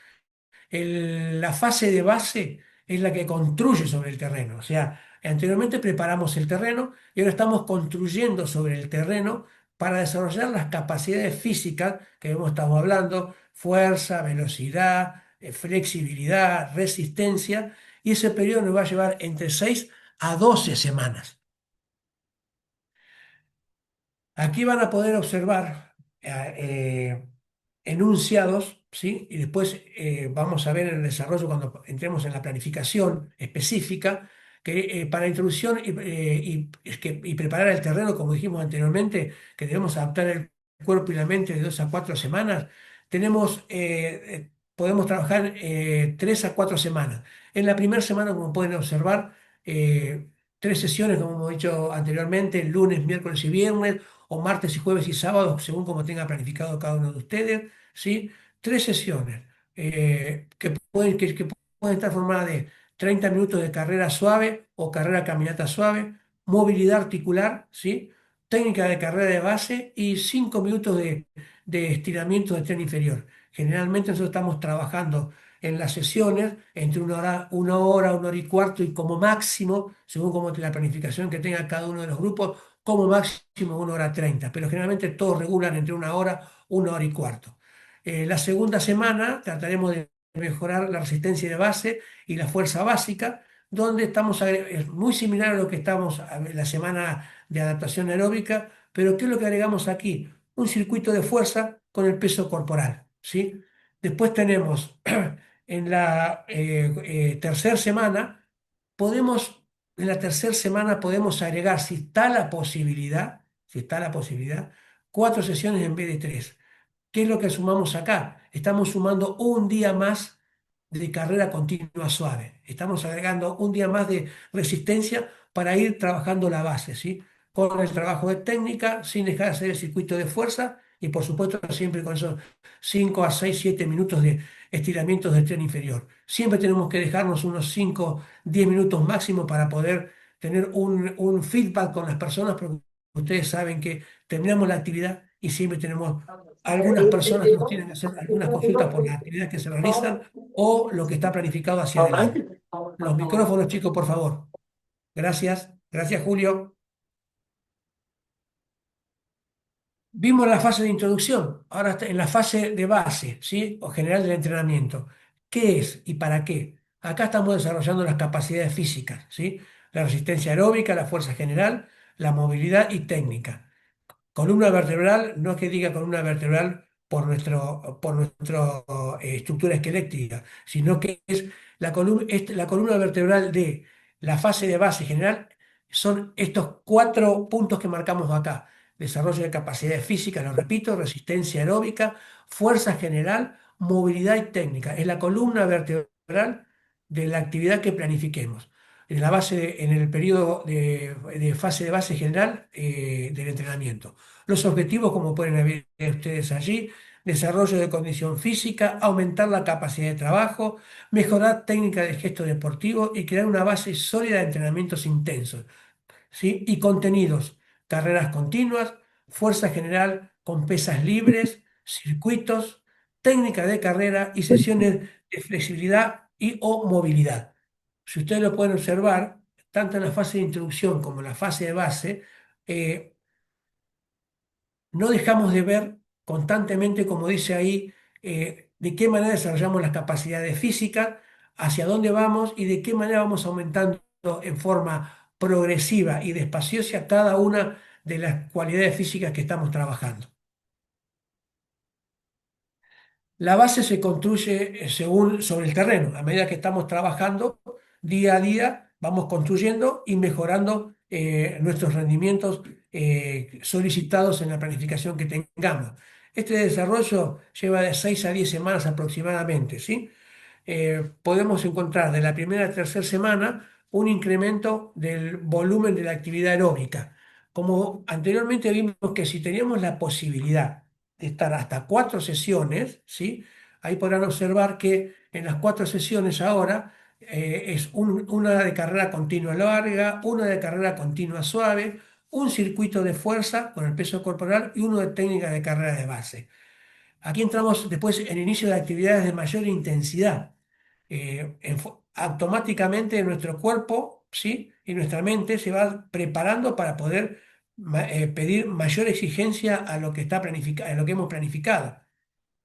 La fase de base es la que construye sobre el terreno. O sea, anteriormente preparamos el terreno y ahora estamos construyendo sobre el terreno para desarrollar las capacidades físicas que hemos estado hablando, fuerza, velocidad, flexibilidad, resistencia, y ese periodo nos va a llevar entre 6 a 12 semanas. Aquí van a poder observar enunciados, ¿sí? Y después vamos a ver en el desarrollo, cuando entremos en la planificación específica, que para introducción y preparar el terreno, como dijimos anteriormente, que debemos adaptar el cuerpo y la mente de 2 a 4 semanas, podemos trabajar 3 a 4 semanas. En la primera semana, como pueden observar, 3 sesiones, como hemos dicho anteriormente, lunes, miércoles y viernes, o martes y jueves y sábados, según como tenga planificado cada uno de ustedes, ¿sí? 3 sesiones que pueden estar formadas de 30 minutos de carrera suave o carrera caminata suave, movilidad articular, ¿sí? Técnica de carrera de base y 5 minutos de estiramiento del tren inferior. Generalmente nosotros estamos trabajando en las sesiones entre una hora y cuarto y como máximo, según como la planificación que tenga cada uno de los grupos, como máximo 1 hora 30, pero generalmente todos regulan entre una hora y cuarto. La segunda semana trataremos de mejorar la resistencia de base y la fuerza básica, donde es muy similar a lo que estamos la semana de adaptación aeróbica, pero ¿qué es lo que agregamos aquí? Un circuito de fuerza con el peso corporal, ¿sí? Después tenemos en la tercera semana, podemos, en la tercera semana podemos agregar, si está la posibilidad, 4 sesiones en vez de 3. ¿Qué es lo que sumamos acá? Estamos sumando un día más de carrera continua suave. Estamos agregando un día más de resistencia para ir trabajando la base, ¿sí? Con el trabajo de técnica, sin dejar de hacer el circuito de fuerza y por supuesto siempre con esos 5 a 6 7 minutos de estiramientos del tren inferior. Siempre tenemos que dejarnos unos 5 10 minutos máximo para poder tener un feedback con las personas, porque ustedes saben que terminamos la actividad y siempre tenemos algunas personas que nos tienen que hacer algunas consultas por las actividades que se realizan o lo que está planificado hacia adelante. Los micrófonos, chicos, por favor. Gracias. Gracias, Julio. Vimos la fase de introducción, ahora está en la fase de base, ¿sí? O general del entrenamiento. ¿Qué es y para qué? Acá estamos desarrollando las capacidades físicas, ¿sí? La resistencia aeróbica, la fuerza general, la movilidad y técnica. Columna vertebral, no es que diga columna vertebral por nuestra estructura esquelética, sino que es la columna vertebral de la fase de base general, son estos 4 puntos que marcamos acá. Desarrollo de capacidades físicas, lo repito, resistencia aeróbica, fuerza general, movilidad y técnica. Es la columna vertebral de la actividad que planifiquemos en el periodo de fase de base general del entrenamiento. Los objetivos, como pueden ver ustedes allí: desarrollo de condición física, aumentar la capacidad de trabajo, mejorar técnica de gesto deportivo y crear una base sólida de entrenamientos intensos, ¿sí? Y contenidos: carreras continuas, fuerza general con pesas libres, circuitos, técnica de carrera y sesiones de flexibilidad y o movilidad. Si ustedes lo pueden observar, tanto en la fase de introducción como en la fase de base, eh, no dejamos de ver constantemente, como dice ahí, de qué manera desarrollamos las capacidades físicas, hacia dónde vamos y de qué manera vamos aumentando en forma progresiva y despaciosa cada una de las cualidades físicas que estamos trabajando. La base se construye según sobre el terreno. A medida que estamos trabajando día a día, vamos construyendo y mejorando nuestros rendimientos solicitados en la planificación que tengamos. Este desarrollo lleva de 6 a 10 semanas aproximadamente, ¿sí? Podemos encontrar de la primera a tercera semana un incremento del volumen de la actividad aeróbica. Como anteriormente vimos que si teníamos la posibilidad de estar hasta 4 sesiones, ¿sí? Ahí podrán observar que en las 4 sesiones ahora es una de carrera continua larga, una de carrera continua suave, un circuito de fuerza con el peso corporal y uno de técnica de carrera de base. Aquí entramos después en inicio de actividades de mayor intensidad. Automáticamente nuestro cuerpo, ¿sí? Y nuestra mente se va preparando para poder pedir mayor exigencia a lo que está planificado, a lo que hemos planificado.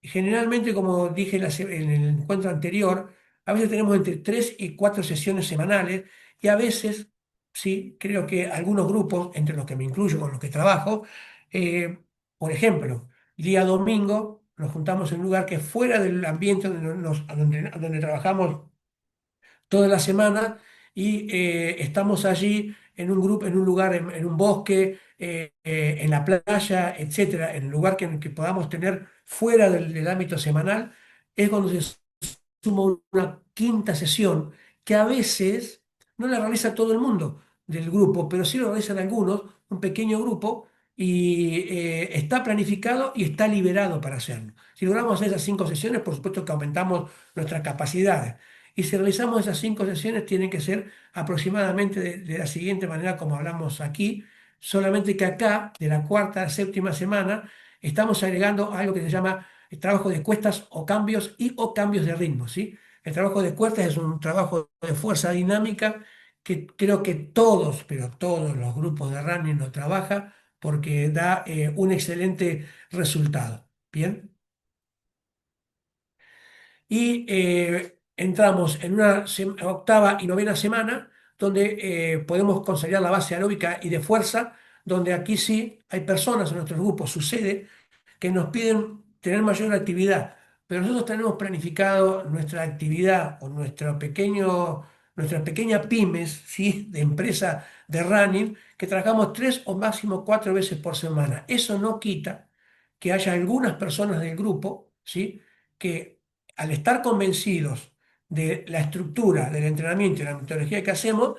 Generalmente, como dije en el encuentro anterior, a veces tenemos entre 3 y 4 sesiones semanales y a veces, sí, creo que algunos grupos, entre los que me incluyo, con los que trabajo, eh, por ejemplo, día domingo nos juntamos en un lugar que es fuera del ambiente donde trabajamos toda la semana y estamos allí en un grupo, en un lugar, en un bosque, en la playa, etcétera, en el lugar que podamos tener fuera del ámbito semanal, es cuando se suma una quinta sesión que a veces no la realiza todo el mundo del grupo, pero sí lo realizan algunos, un pequeño grupo, y está planificado y está liberado para hacerlo. Si logramos hacer esas 5 sesiones, por supuesto que aumentamos nuestras capacidades. Y si realizamos esas 5 sesiones, tienen que ser aproximadamente de la siguiente manera como hablamos aquí, solamente que acá, de la cuarta a la séptima semana, estamos agregando algo que se llama el trabajo de cuestas o cambios y o cambios de ritmo, ¿sí? El trabajo de cuestas es un trabajo de fuerza dinámica que creo que todos, pero todos los grupos de running lo trabajan porque da un excelente resultado. Bien. Y entramos en una octava y novena semana donde podemos consolidar la base aeróbica y de fuerza, donde aquí sí hay personas en nuestros grupos, sucede que nos piden tener mayor actividad, pero nosotros tenemos planificado nuestra actividad o nuestra pequeña pymes, ¿sí? De empresa de running, que trabajamos 3 o máximo 4 veces por semana. Eso no quita que haya algunas personas del grupo, ¿sí? Que al estar convencidos de la estructura del entrenamiento y la metodología que hacemos,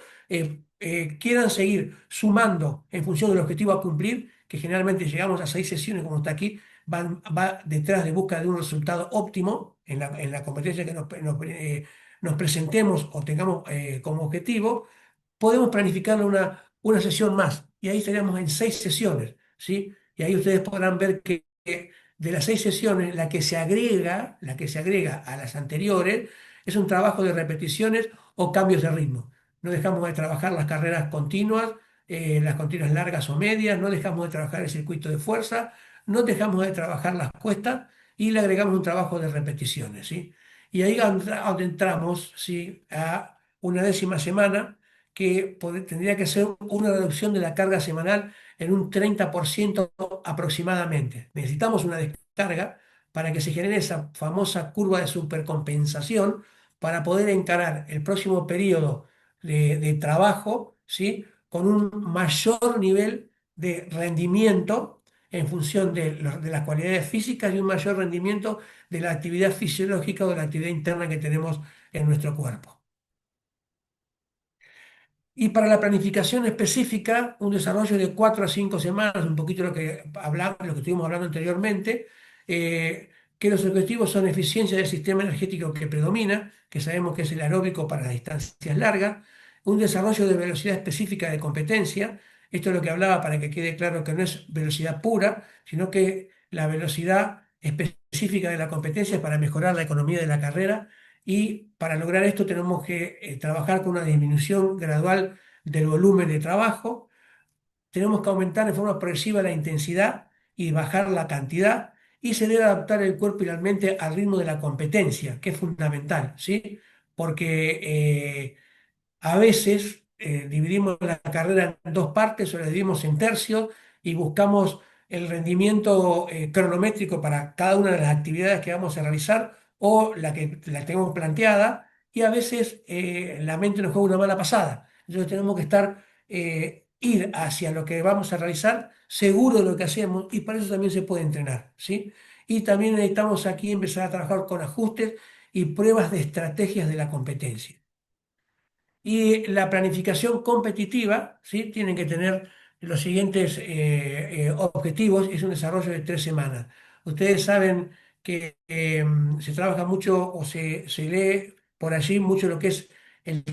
quieran seguir sumando en función del objetivo a cumplir, que generalmente llegamos a 6 sesiones como está aquí, va detrás de busca de un resultado óptimo en la competencia que nos presentemos o tengamos como objetivo, podemos planificarle una sesión más y ahí estaríamos en 6 sesiones, ¿sí? Y ahí ustedes podrán ver que de las 6 sesiones, la que se agrega a las anteriores es un trabajo de repeticiones o cambios de ritmo. No dejamos de trabajar las carreras continuas, las continuas largas o medias, no dejamos de trabajar el circuito de fuerza, no dejamos de trabajar las cuestas y le agregamos un trabajo de repeticiones, ¿sí? Y ahí donde entramos, ¿sí? A una décima semana que tendría que ser una reducción de la carga semanal en un 30% aproximadamente. Necesitamos una descarga para que se genere esa famosa curva de supercompensación para poder encarar el próximo periodo de trabajo, ¿sí? Con un mayor nivel de rendimiento en función de las cualidades físicas y un mayor rendimiento de la actividad fisiológica o de la actividad interna que tenemos en nuestro cuerpo. Y para la planificación específica, un desarrollo de 4 a 5 semanas, un poquito lo que hablamos, lo que estuvimos hablando anteriormente, eh, que los objetivos son eficiencia del sistema energético que predomina, que sabemos que es el aeróbico para las distancias largas, un desarrollo de velocidad específica de competencia, esto es lo que hablaba para que quede claro que no es velocidad pura, sino que la velocidad específica de la competencia es para mejorar la economía de la carrera y para lograr esto tenemos que trabajar con una disminución gradual del volumen de trabajo, tenemos que aumentar de forma progresiva la intensidad y bajar la cantidad, y se debe adaptar el cuerpo y la mente al ritmo de la competencia, que es fundamental, ¿sí? Porque a veces dividimos la carrera en dos partes o la dividimos en tercios y buscamos el rendimiento cronométrico para cada una de las actividades que vamos a realizar o la que la tenemos planteada, y a veces la mente nos juega una mala pasada. Entonces tenemos que ir hacia lo que vamos a realizar seguro de lo que hacemos, y para eso también se puede entrenar, ¿sí? Y también necesitamos aquí empezar a trabajar con ajustes y pruebas de estrategias de la competencia. Y la planificación competitiva, ¿sí? Tiene que tener los siguientes objetivos. Es un desarrollo de 3 semanas. Ustedes saben que se trabaja mucho o se lee por allí mucho lo que es el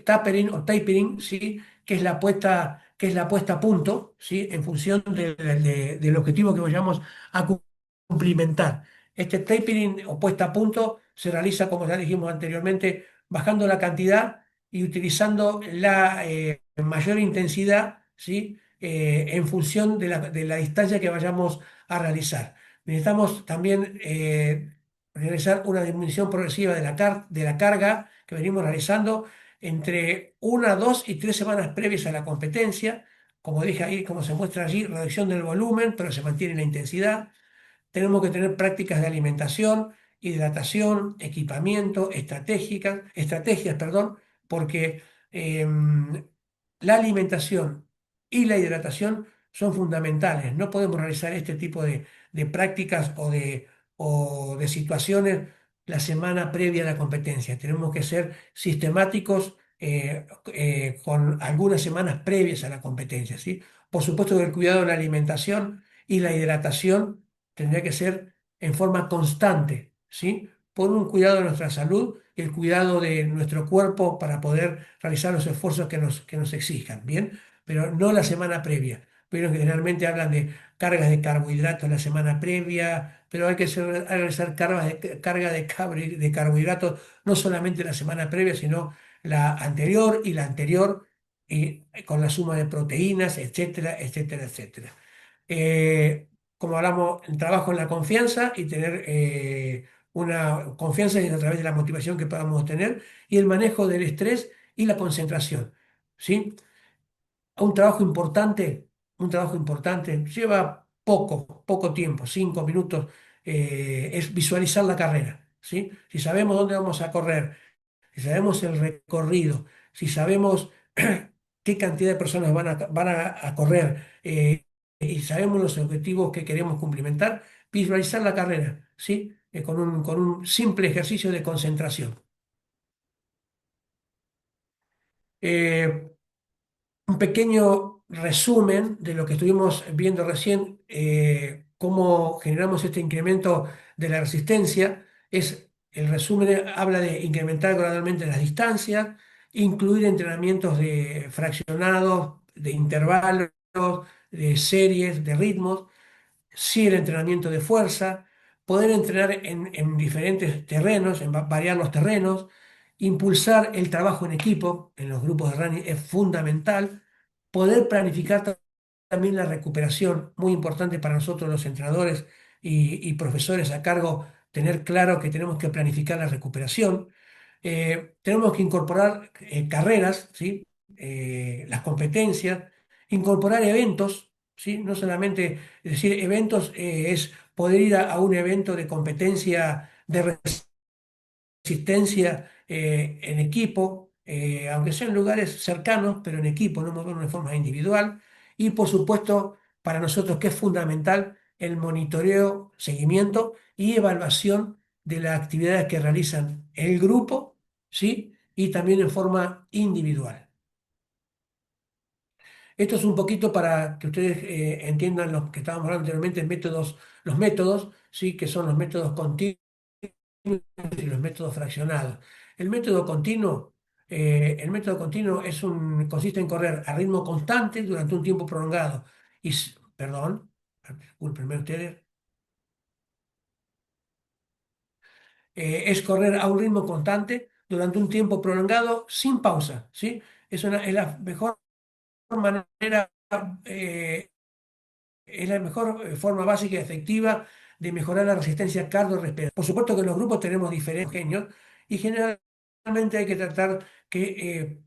tapering o tapering, ¿sí? Que es la puesta a punto, ¿sí? En función del objetivo que vayamos a cumplimentar. Este tapering o puesta a punto se realiza, como ya dijimos anteriormente, bajando la cantidad y utilizando la mayor intensidad, ¿sí? En función de la distancia que vayamos a realizar. Necesitamos también realizar una disminución progresiva de la carga que venimos realizando entre 1, 2 y 3 semanas previas a la competencia. Como dije ahí, como se muestra allí, reducción del volumen, pero se mantiene la intensidad. Tenemos que tener prácticas de alimentación, hidratación, equipamiento, estrategias, perdón, porque la alimentación y la hidratación son fundamentales. No podemos realizar este tipo de prácticas o de situaciones la semana previa a la competencia. Tenemos que ser sistemáticos con algunas semanas previas a la competencia, ¿sí? Por supuesto que el cuidado de la alimentación y la hidratación tendría que ser en forma constante, ¿sí? Por un cuidado de nuestra salud y el cuidado de nuestro cuerpo para poder realizar los esfuerzos que nos exijan, ¿bien? Pero no la semana previa. Pero generalmente hablan de cargas de carbohidratos la semana previa, pero hay que realizar carga de carbohidratos no solamente la semana previa, sino la anterior y la anterior, y con la suma de proteínas, etcétera, etcétera, etcétera. Como hablamos, el trabajo en la confianza y tener una confianza a través de la motivación que podamos tener y el manejo del estrés y la concentración, ¿sí? Un trabajo importante, lleva poco tiempo, 5 minutos, es visualizar la carrera, ¿sí? Si sabemos dónde vamos a correr, si sabemos el recorrido, si sabemos qué cantidad de personas van a correr y sabemos los objetivos que queremos cumplimentar, visualizar la carrera, ¿sí? Con un simple ejercicio de concentración. Eh, un pequeño resumen de lo que estuvimos viendo recién, cómo generamos este incremento de la resistencia. El resumen habla de incrementar gradualmente las distancias, incluir entrenamientos de fraccionados, de intervalos, de series, de ritmos, sí el entrenamiento de fuerza, poder entrenar en diferentes terrenos, variar los terrenos, impulsar el trabajo en equipo en los grupos de running es fundamental, poder planificar también la recuperación, muy importante para nosotros los entrenadores y profesores a cargo, tener claro que tenemos que planificar la recuperación. Tenemos que incorporar carreras, ¿sí? Las competencias, incorporar eventos, ¿sí? No solamente, es decir, eventos es poder ir a un evento de competencia de resistencia en equipo, aunque sean lugares cercanos, pero en equipo, no movernos de forma individual. Y por supuesto, para nosotros que es fundamental el monitoreo, seguimiento y evaluación de las actividades que realizan el grupo, ¿sí? Y también en forma individual. Esto es un poquito para que ustedes entiendan lo que estábamos hablando anteriormente, los métodos, ¿sí? Que son los métodos continuos y los métodos fraccionados. El método continuo, consiste en correr a ritmo constante durante un tiempo prolongado. Perdón, discúlpenme ustedes, es correr a un ritmo constante durante un tiempo prolongado sin pausa, ¿sí? Es la mejor manera eh, es la mejor forma básica y efectiva de mejorar la resistencia cardiorrespiratoria. Por supuesto que en los grupos tenemos diferentes genios y generalmente hay que tratar que,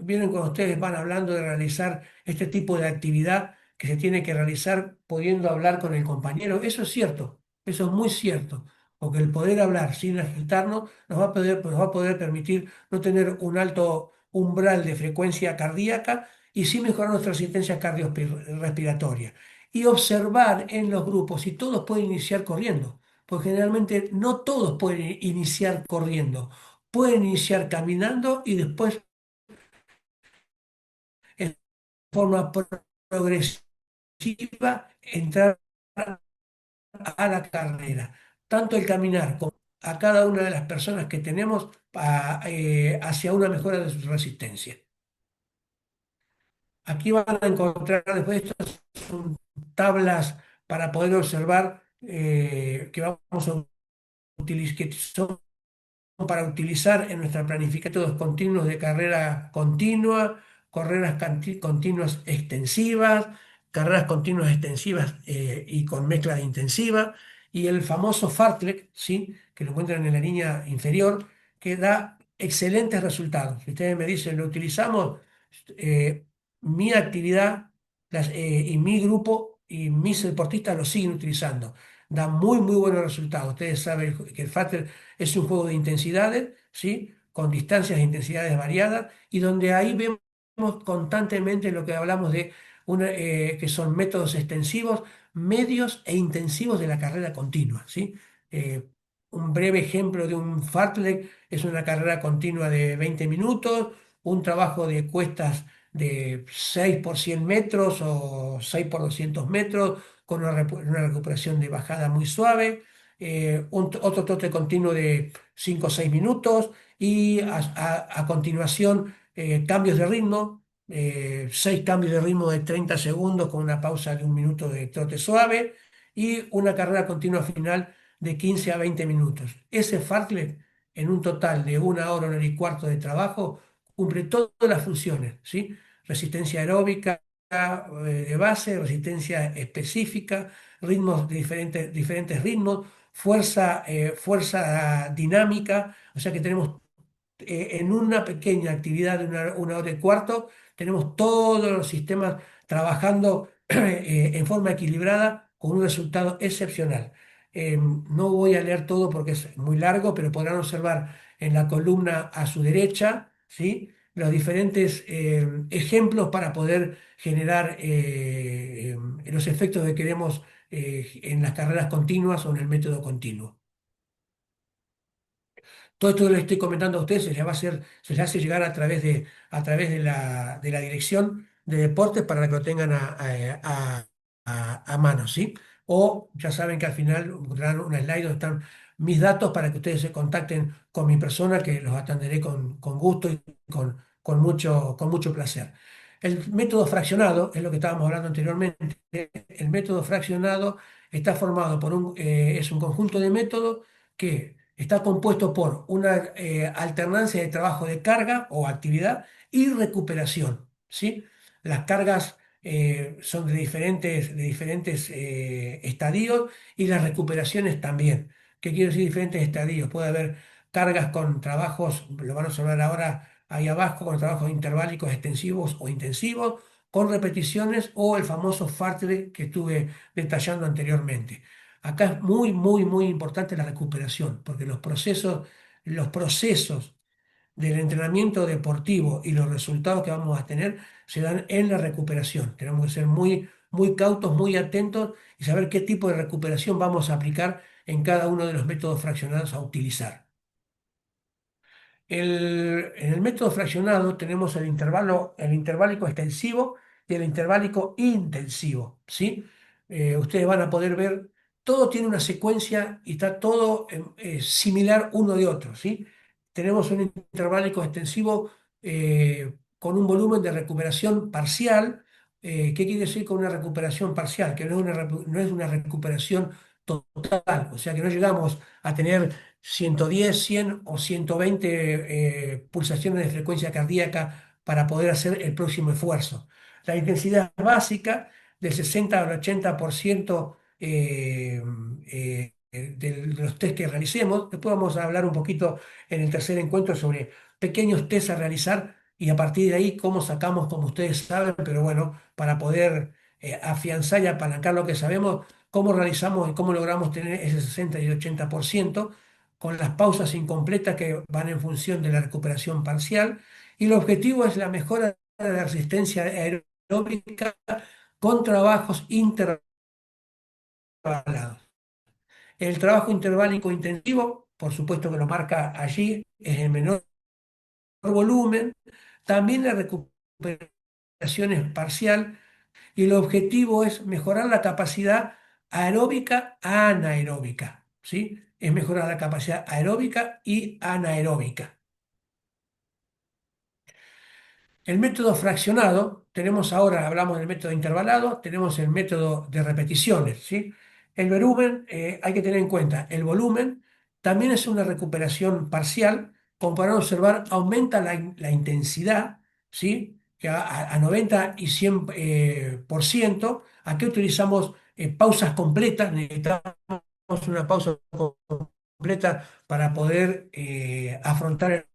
vienen cuando ustedes van hablando de realizar este tipo de actividad que se tiene que realizar pudiendo hablar con el compañero. Eso es cierto, eso es muy cierto, porque el poder hablar sin agitarnos nos va a poder permitir no tener un alto umbral de frecuencia cardíaca y sí mejorar nuestra resistencia cardiorrespiratoria y observar en los grupos si todos pueden iniciar corriendo, porque generalmente no todos pueden iniciar corriendo, pueden iniciar caminando y después en forma progresiva entrar a la carrera. Tanto el caminar como a cada una de las personas que tenemos hacia una mejora de su resistencia. Aquí van a encontrar después estas son tablas para poder observar que vamos a que son para utilizar en nuestra planificación métodos continuos de carrera continua, continuas extensivas, carreras continuas extensivas y con mezcla de intensiva, y el famoso Fartlek, ¿sí? Que lo encuentran en la línea inferior, que da excelentes resultados. Si ustedes me dicen, lo utilizamos, eh, mi actividad y mi grupo y mis deportistas lo siguen utilizando. Da muy, muy buenos resultados. Ustedes saben que el Fartlek es un juego de intensidades, ¿sí? Con distancias e intensidades variadas y donde ahí vemos constantemente lo que hablamos de que son métodos extensivos, medios e intensivos de la carrera continua, ¿sí? Eh, un breve ejemplo de un fartlek es una carrera continua de 20 minutos, un trabajo de cuestas de 6 por 100 metros o 6 por 200 metros, con una recuperación de bajada muy suave, otro trote continuo de 5 o 6 minutos y a continuación cambios de ritmo, 6 cambios de ritmo de 30 segundos con una pausa de 1 minuto de trote suave y una carrera continua final de 15 a 20 minutos. Ese fartlek, en un total de 1 hora y cuarto de trabajo, cumple todas las funciones, ¿sí? Resistencia aeróbica de base, resistencia específica, ritmos de diferentes ritmos, fuerza dinámica, o sea que tenemos en una pequeña actividad de 1 hora y cuarto, tenemos todos los sistemas trabajando en forma equilibrada con un resultado excepcional. No voy a leer todo porque es muy largo, pero podrán observar en la columna a su derecha, ¿sí? Los diferentes ejemplos para poder generar los efectos que queremos en las carreras continuas o en el método continuo. Todo esto que les estoy comentando a ustedes se les hace llegar a través de la dirección de deportes para que lo tengan a mano, ¿sí? O ya saben que al final dan una slide donde están mis datos para que ustedes se contacten con mi persona, que los atenderé con gusto y con mucho placer. El método fraccionado es lo que estábamos hablando anteriormente. El método fraccionado está formado es un conjunto de métodos que está compuesto por una alternancia de trabajo de carga o actividad y recuperación, ¿sí? Las cargas son de diferentes estadios y las recuperaciones también. ¿Qué quiere decir diferentes estadios? Puede haber cargas con trabajos, lo van a observar ahora ahí abajo, con trabajos interválicos extensivos o intensivos, con repeticiones o el famoso fartlek que estuve detallando anteriormente. Acá es muy, muy, muy importante la recuperación, porque los procesos del entrenamiento deportivo y los resultados que vamos a tener se dan en la recuperación. Tenemos que ser muy, muy cautos, muy atentos y saber qué tipo de recuperación vamos a aplicar en cada uno de los métodos fraccionados a utilizar. En el método fraccionado tenemos el interválico extensivo y el interválico intensivo, ¿sí? Ustedes van a poder ver, todo tiene una secuencia y está todo similar uno de otro, ¿sí? Tenemos un interválico extensivo con un volumen de recuperación parcial. ¿Qué quiere decir con una recuperación parcial? Que no es una recuperación total, o sea que no llegamos a tener 110, 100 o 120 pulsaciones de frecuencia cardíaca para poder hacer el próximo esfuerzo. La intensidad básica del 60 al 80% de los test que realicemos. Después vamos a hablar un poquito en el tercer encuentro sobre pequeños test a realizar y a partir de ahí cómo sacamos, como ustedes saben, pero bueno, para poder afianzar y apalancar lo que sabemos, cómo realizamos y cómo logramos tener ese 60 y 80% con las pausas incompletas que van en función de la recuperación parcial. Y el objetivo es la mejora de la resistencia aeróbica con trabajos intervalados. El trabajo interválico intensivo, por supuesto que lo marca allí, es el menor volumen. También la recuperación es parcial y el objetivo es mejorar la capacidad aeróbica anaeróbica, ¿sí? Es mejorar la capacidad aeróbica y anaeróbica. El método fraccionado, tenemos ahora, hablamos del método intervalado, tenemos el método de repeticiones, ¿sí? El volumen, hay que tener en cuenta, el volumen también es una recuperación parcial, como para observar, aumenta la intensidad, ¿sí? Que a 90 y 100%. Aquí utilizamos pausas completas, necesitamos una pausa completa para poder afrontar el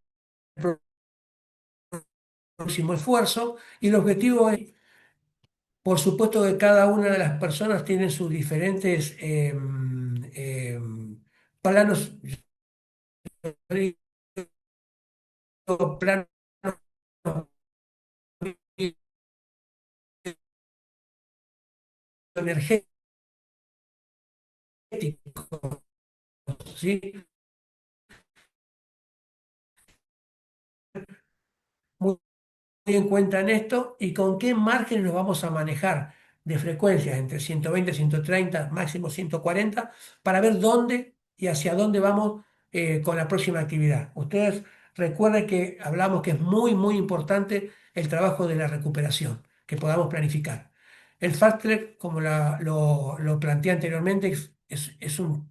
próximo esfuerzo y el objetivo es, por supuesto, que cada una de las personas tiene sus diferentes planos, planos energético, ¿sí? Muy en cuenta en esto y con qué margen nos vamos a manejar de frecuencias entre 120, 130, máximo 140, para ver dónde y hacia dónde vamos con la próxima actividad. Ustedes recuerden que hablamos que es muy importante el trabajo de la recuperación, que podamos planificar. El Fast Track, como lo planteé anteriormente, es un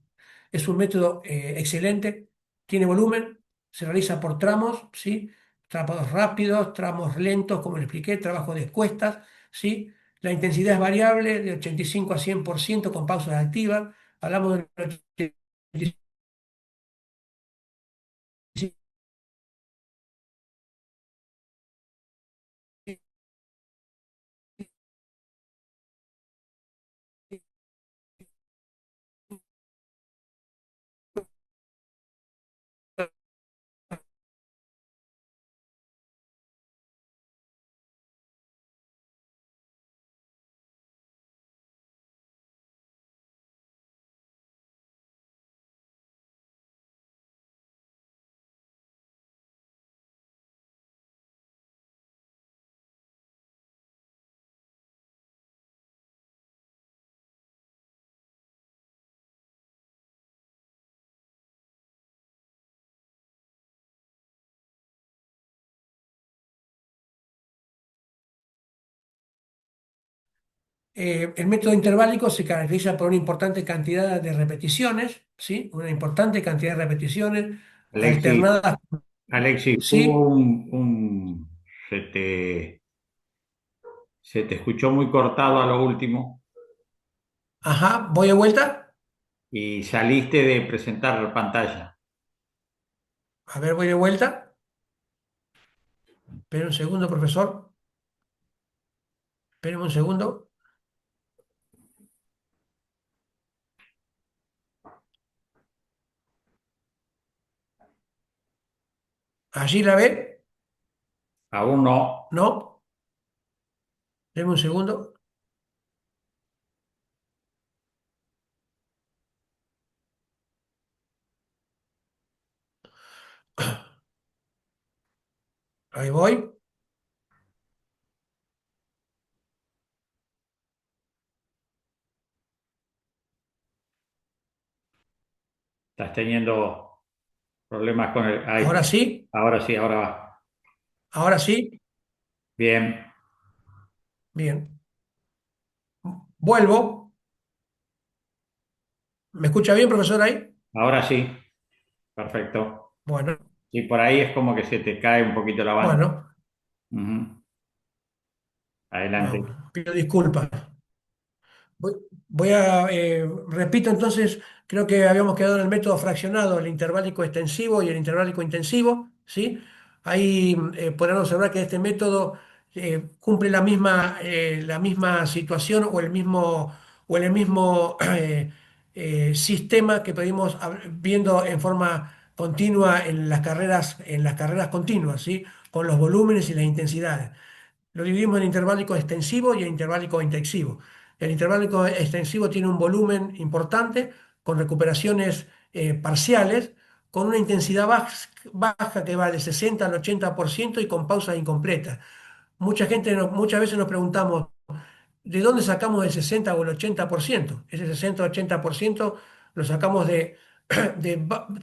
método excelente, tiene volumen, se realiza por tramos, ¿sí? Tramos rápidos, tramos lentos, como le expliqué, trabajo de cuestas, ¿sí? La intensidad es variable de 85 a 100% con pausas activas. Hablamos del 85, el método interválico se caracteriza por una importante cantidad de repeticiones, ¿sí? Una importante cantidad de repeticiones Alexis, alternadas, Alexis, ¿sí? se te escuchó muy cortado a lo último Ajá, voy de vuelta. y saliste de presentar pantalla. A ver, voy de vuelta. Espera un segundo, profesor. Espérame un segundo. ¿Allí la ve? Aún no. ¿No? Espérame un segundo. Ahí voy. Estás teniendo problemas con el... Ahí está. Ahora sí, Ahora sí, ahora va. ahora sí. Bien, Bien. Vuelvo. ¿Me escucha bien, profesor, ahí? ahora sí. Perfecto. Bueno, Y por ahí es como que se te cae un poquito la banda. bueno, Ujú. vamos, Adelante. pido disculpas. Voy, repito entonces, creo que habíamos quedado en el método fraccionado, el interválico extensivo y el interválico intensivo, ¿sí? Ahí podrán observar que este método cumple la misma situación o el mismo sistema que pedimos viendo en forma continua en las carreras continuas, ¿sí? Con los volúmenes y las intensidades. Lo dividimos en interválico extensivo y en interválico intensivo. El interválico extensivo tiene un volumen importante, con recuperaciones parciales, con una intensidad baja que va del 60 al 80% y con pausas incompletas. Muchas veces nos preguntamos, ¿de dónde sacamos el 60 o el 80%? Ese 60 o 80% lo sacamos de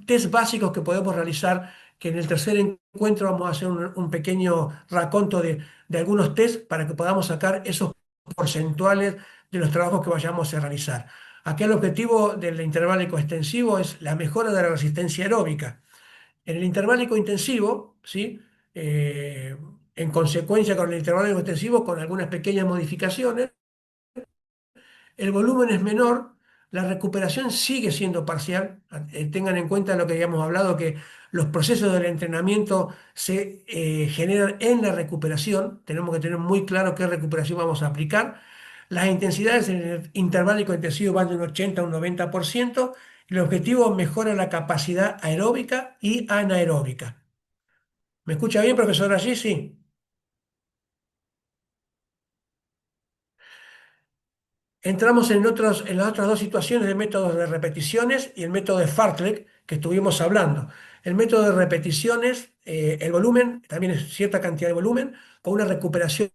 test básicos que podemos realizar, que en el tercer encuentro vamos a hacer un pequeño raconto de algunos test para que podamos sacar esos porcentuales de los trabajos que vayamos a realizar. Aquí el objetivo del interválico extensivo es la mejora de la resistencia aeróbica. En el interválico intensivo, ¿sí? Eh, en consecuencia con el interválico extensivo, con algunas pequeñas modificaciones, el volumen es menor, la recuperación sigue siendo parcial. Tengan en cuenta lo que habíamos hablado, que los procesos del entrenamiento se generan en la recuperación. Tenemos que tener muy claro qué recuperación vamos a aplicar. Las intensidades en el interválico intensivo van de un 80 a un 90%. El objetivo mejora la capacidad aeróbica y anaeróbica. ¿Me escucha bien, profesor? Allí sí. entramos en las otras dos situaciones de métodos de repeticiones y el método de Fartlek que estuvimos hablando. El método de repeticiones, el volumen, también es cierta cantidad de volumen, con una recuperación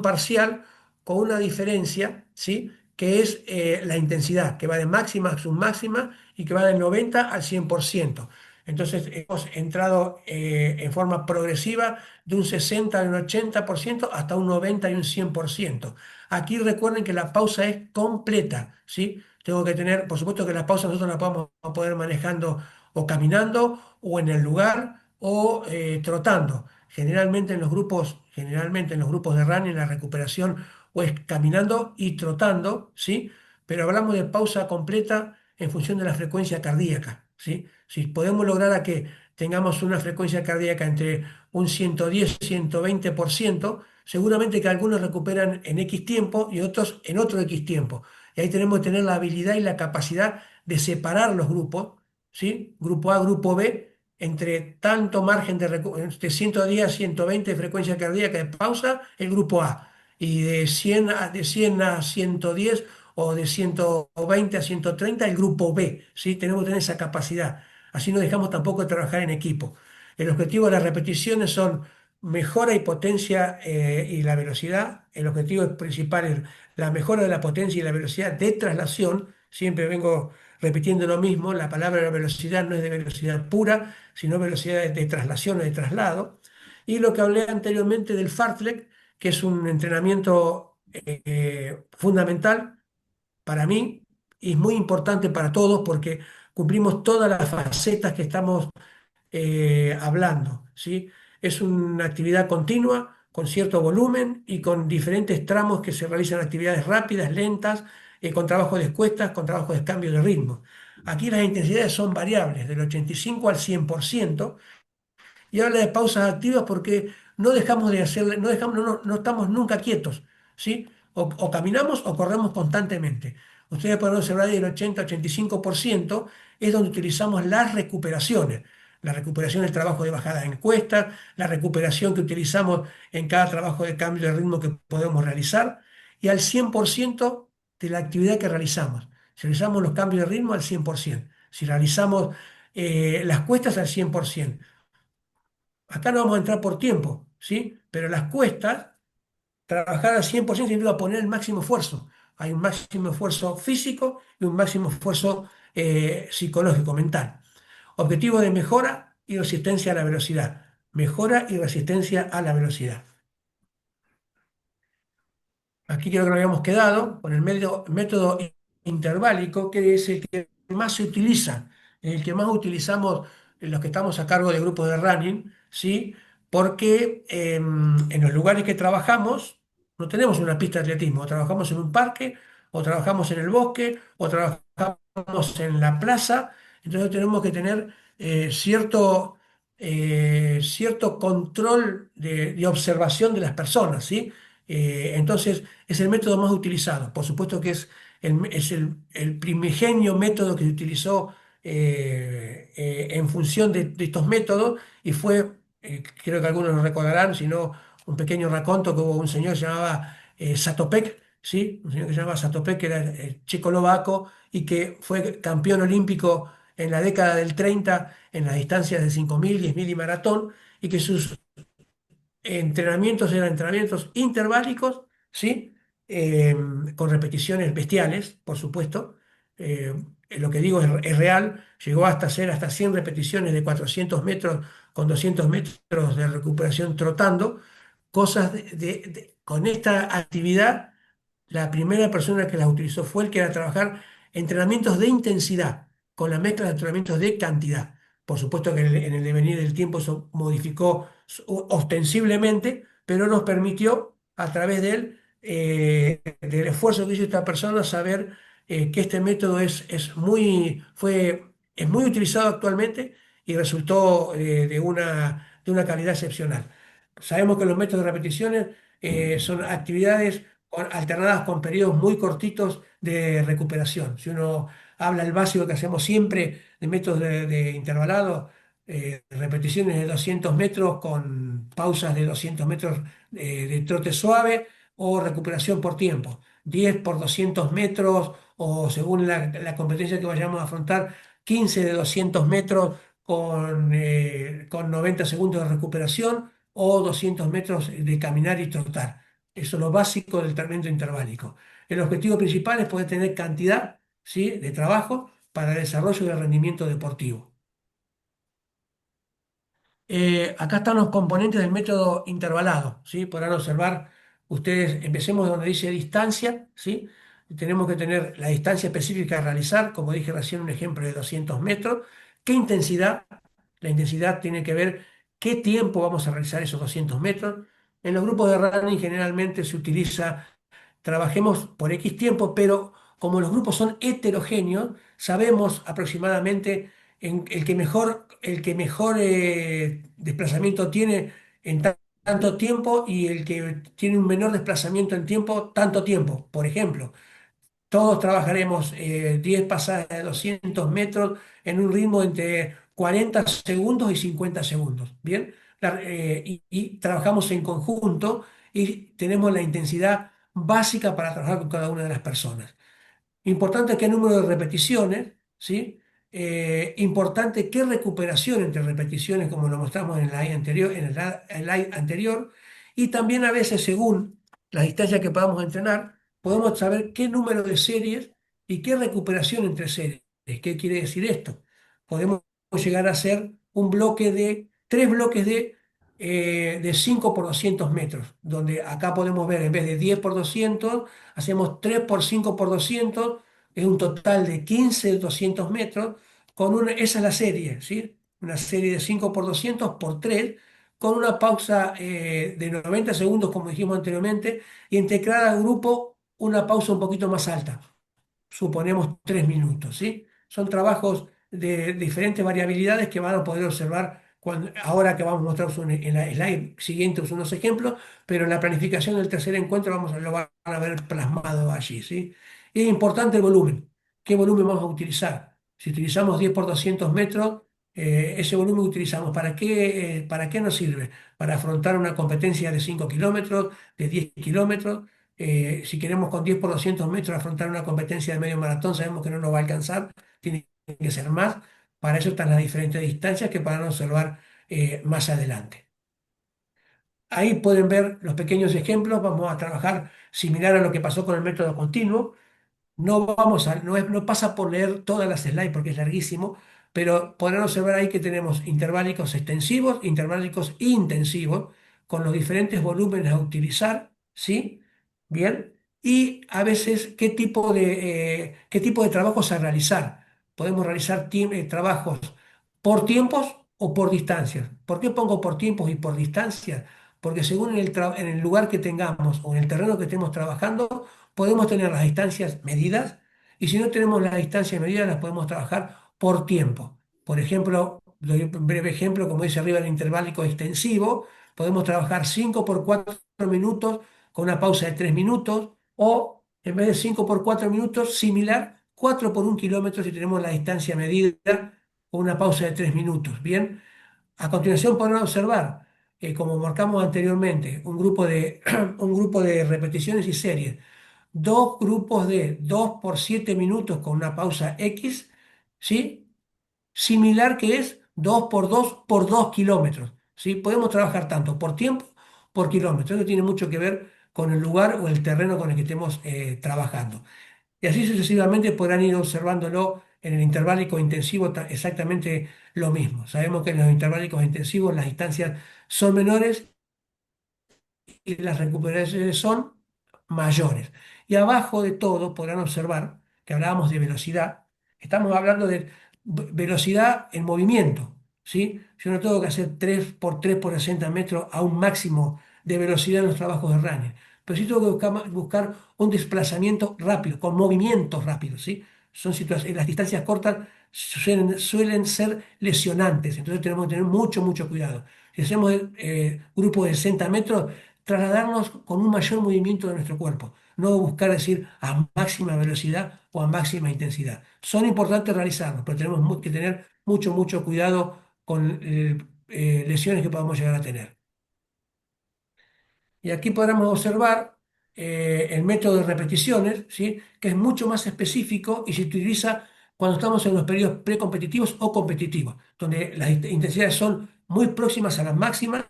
parcial, con una diferencia, ¿sí? Que es la intensidad, que va de máxima a submáxima y que va del 90 al 100%. Entonces hemos entrado en forma progresiva de un 60 a un 80% hasta un 90 y un 100%. Aquí recuerden que la pausa es completa, ¿sí? Tengo que tener, por supuesto que la pausa nosotros la podemos poder manejando o caminando o en el lugar o trotando. Generalmente en los grupos de running la recuperación o es caminando y trotando, ¿sí? Pero hablamos de pausa completa en función de la frecuencia cardíaca, ¿sí? Si podemos lograr a que tengamos una frecuencia cardíaca entre un 110-120%, seguramente que algunos recuperan en X tiempo y otros en otro X tiempo. Y ahí tenemos que tener la habilidad y la capacidad de separar los grupos, ¿sí? Grupo A, grupo B, entre tanto margen de 110 a 120 de frecuencia cardíaca de pausa, el grupo A. Y de 100 a 110 o de 120 a 130 el grupo B, ¿sí? Tenemos que tener esa capacidad. Así no dejamos tampoco de trabajar en equipo. El objetivo de las repeticiones son mejora y potencia y la velocidad. El objetivo principal es la mejora de la potencia y la velocidad de traslación. Siempre vengo repitiendo lo mismo, la palabra velocidad no es de velocidad pura, sino velocidad de traslación o de traslado. Y lo que hablé anteriormente del fartlek, que es un entrenamiento fundamental para mí y es muy importante para todos porque cumplimos todas las facetas que estamos hablando, ¿sí? Es una actividad continua, con cierto volumen y con diferentes tramos que se realizan actividades rápidas, lentas, con trabajo de cuestas, con trabajo de cambio de ritmo. Aquí las intensidades son variables, del 85 al 100%, y habla de pausas activas porque no dejamos de hacer, no estamos nunca quietos, ¿sí? O caminamos o corremos constantemente. Ustedes pueden observar ahí el 80-85% es donde utilizamos las recuperaciones. La recuperación del trabajo de bajada de encuestas, la recuperación que utilizamos en cada trabajo de cambio de ritmo que podemos realizar, y al 100% de la actividad que realizamos. Si realizamos los cambios de ritmo, al 100%. Si realizamos las cuestas, al 100%. Acá no vamos a entrar por tiempo, ¿sí? Pero las cuestas, trabajar al 100% significa poner el máximo esfuerzo. Hay un máximo esfuerzo físico y un máximo esfuerzo psicológico, mental. Objetivo de mejora y resistencia a la velocidad. Mejora y resistencia a la velocidad. Aquí creo que lo habíamos quedado con el método interválico, que es el que más se utiliza, el que más utilizamos los que estamos a cargo de grupos de running, ¿sí? Porque en los lugares que trabajamos no tenemos una pista de atletismo, o trabajamos en un parque, o trabajamos en el bosque, o trabajamos en la plaza, entonces tenemos que tener cierto control de observación de las personas, ¿sí? Entonces, es el método más utilizado. Por supuesto que es el primigenio método que se utilizó en función de estos métodos y fue, creo que algunos lo recordarán, si no, un pequeño raconto que hubo un señor que se llamaba Satopek, ¿sí? Un señor que se llamaba Satopek, que era checoslovaco y que fue campeón olímpico en la década del 30 en las distancias de 5.000, 10.000 y maratón, y que sus entrenamientos eran entrenamientos interválicos, ¿sí? Eh, con repeticiones bestiales, por supuesto. Eh, lo que digo es real. Llegó hasta hacer hasta 100 repeticiones de 400 metros con 200 metros de recuperación trotando. Cosas con esta actividad, la primera persona que las utilizó fue el que era trabajar entrenamientos de intensidad con la mezcla de entrenamientos de cantidad. Por supuesto que en el devenir del tiempo eso modificó ostensiblemente, pero nos permitió a través del esfuerzo que hizo esta persona saber que este método es muy utilizado actualmente y resultó de una calidad excepcional. Sabemos que los métodos de repeticiones son actividades alternadas con periodos muy cortitos de recuperación. Si uno habla el básico que hacemos siempre de métodos de intervalado, repeticiones de 200 metros con pausas de 200 metros de trote suave o recuperación por tiempo. 10 por 200 metros o según la competencia que vayamos a afrontar, 15 de 200 metros con 90 segundos de recuperación o 200 metros de caminar y trotar. Eso es lo básico del entrenamiento interválico. El objetivo principal es poder tener cantidad, ¿sí?, de trabajo para el desarrollo y el rendimiento deportivo. Acá están los componentes del método intervalado, ¿sí? Podrán observar ustedes, empecemos de donde dice distancia, ¿sí? Tenemos que tener la distancia específica a realizar, como dije recién, un ejemplo de 200 metros. ¿Qué intensidad? La intensidad tiene que ver qué tiempo vamos a realizar esos 200 metros. En los grupos de running generalmente se utiliza, trabajemos por X tiempo, pero como los grupos son heterogéneos, sabemos aproximadamente el que mejor desplazamiento tiene en tanto tiempo y el que tiene un menor desplazamiento en tiempo, tanto tiempo. Por ejemplo, todos trabajaremos 10 pasadas de 200 metros en un ritmo entre 40 segundos y 50 segundos. ¿Bien? Y trabajamos en conjunto y tenemos la intensidad básica para trabajar con cada una de las personas. Importante qué número de repeticiones, ¿sí? Importante qué recuperación entre repeticiones, como lo mostramos en el slide anterior, el slide anterior. Y también a veces, según la distancia que podamos entrenar, podemos saber qué número de series y qué recuperación entre series. ¿Qué quiere decir esto? Podemos llegar a hacer un bloque de, tres bloques de 5 por 200 metros, donde acá podemos ver, en vez de 10 por 200 hacemos 3 por 5 por 200, es un total de 15 200 metros, esa es la serie, ¿sí? Una serie de 5 por 200 por 3 con una pausa de 90 segundos, como dijimos anteriormente, y entre cada grupo una pausa un poquito más alta, suponemos 3 minutos, ¿sí? Son trabajos de diferentes variabilidades que van a poder observar ahora que vamos a mostrar en la slide siguiente unos ejemplos, pero en la planificación del tercer encuentro lo van a ver plasmado allí, ¿sí? Y es importante el volumen. ¿Qué volumen vamos a utilizar? Si utilizamos 10 por 200 metros, ese volumen que utilizamos, ¿para qué nos sirve? Para afrontar una competencia de 5 kilómetros, de 10 kilómetros. Si queremos con 10 por 200 metros afrontar una competencia de medio maratón, sabemos que no nos va a alcanzar, tiene que ser más. Para eso están las diferentes distancias que podrán observar más adelante. Ahí pueden ver los pequeños ejemplos. Vamos a trabajar similar a lo que pasó con el método continuo. No pasa por leer todas las slides porque es larguísimo, pero podrán observar ahí que tenemos interválicos extensivos, interválicos intensivos, con los diferentes volúmenes a utilizar, ¿sí? Bien. Y a veces qué tipo de trabajos a realizar. Podemos realizar trabajos por tiempos o por distancias. ¿Por qué pongo por tiempos y por distancias? Porque según en el lugar que tengamos o en el terreno que estemos trabajando, podemos tener las distancias medidas y si no tenemos las distancias medidas las podemos trabajar por tiempo. Por ejemplo, doy un breve ejemplo, como dice arriba el interválico extensivo, podemos trabajar 5 por 4 minutos con una pausa de 3 minutos o en vez de 5 por 4 minutos, similar, 4 por 1 kilómetro si tenemos la distancia medida con una pausa de 3 minutos. Bien, a continuación podrán observar, como marcamos anteriormente, un grupo de repeticiones y series, dos grupos de 2 por 7 minutos con una pausa X, ¿sí? Similar que es 2 por 2 kilómetros, ¿sí? Podemos trabajar tanto por tiempo, por kilómetro. Eso tiene mucho que ver con el lugar o el terreno con el que estemos trabajando. Y así sucesivamente podrán ir observándolo en el interválico intensivo exactamente lo mismo. Sabemos que en los interválicos intensivos las distancias son menores y las recuperaciones son mayores. Y abajo de todo podrán observar que hablábamos de velocidad. Estamos hablando de velocidad en movimiento, ¿sí? Yo no tengo que hacer 3 por 60 metros a un máximo de velocidad en los trabajos de running, pero sí tengo que buscar un desplazamiento rápido, con movimientos rápidos, ¿sí? Son situaciones, las distancias cortas suelen ser lesionantes, entonces tenemos que tener mucho, mucho cuidado. Si hacemos grupos de 60 metros, trasladarnos con un mayor movimiento de nuestro cuerpo, no buscar decir a máxima velocidad o a máxima intensidad. Son importantes realizarlos, pero tenemos que tener mucho, mucho cuidado con lesiones que podamos llegar a tener. Y aquí podremos observar el método de repeticiones, ¿sí? Que es mucho más específico y se utiliza cuando estamos en los periodos precompetitivos o competitivos, donde las intensidades son muy próximas a las máximas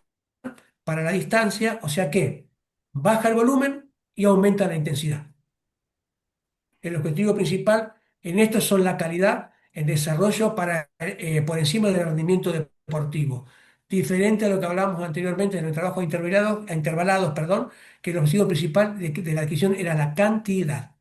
para la distancia, o sea que baja el volumen y aumenta la intensidad. El objetivo principal en esto son la calidad, el desarrollo por encima del rendimiento deportivo. Diferente a lo que hablábamos anteriormente en el trabajo intervalados, perdón, que el objetivo principal de la adquisición era la cantidad.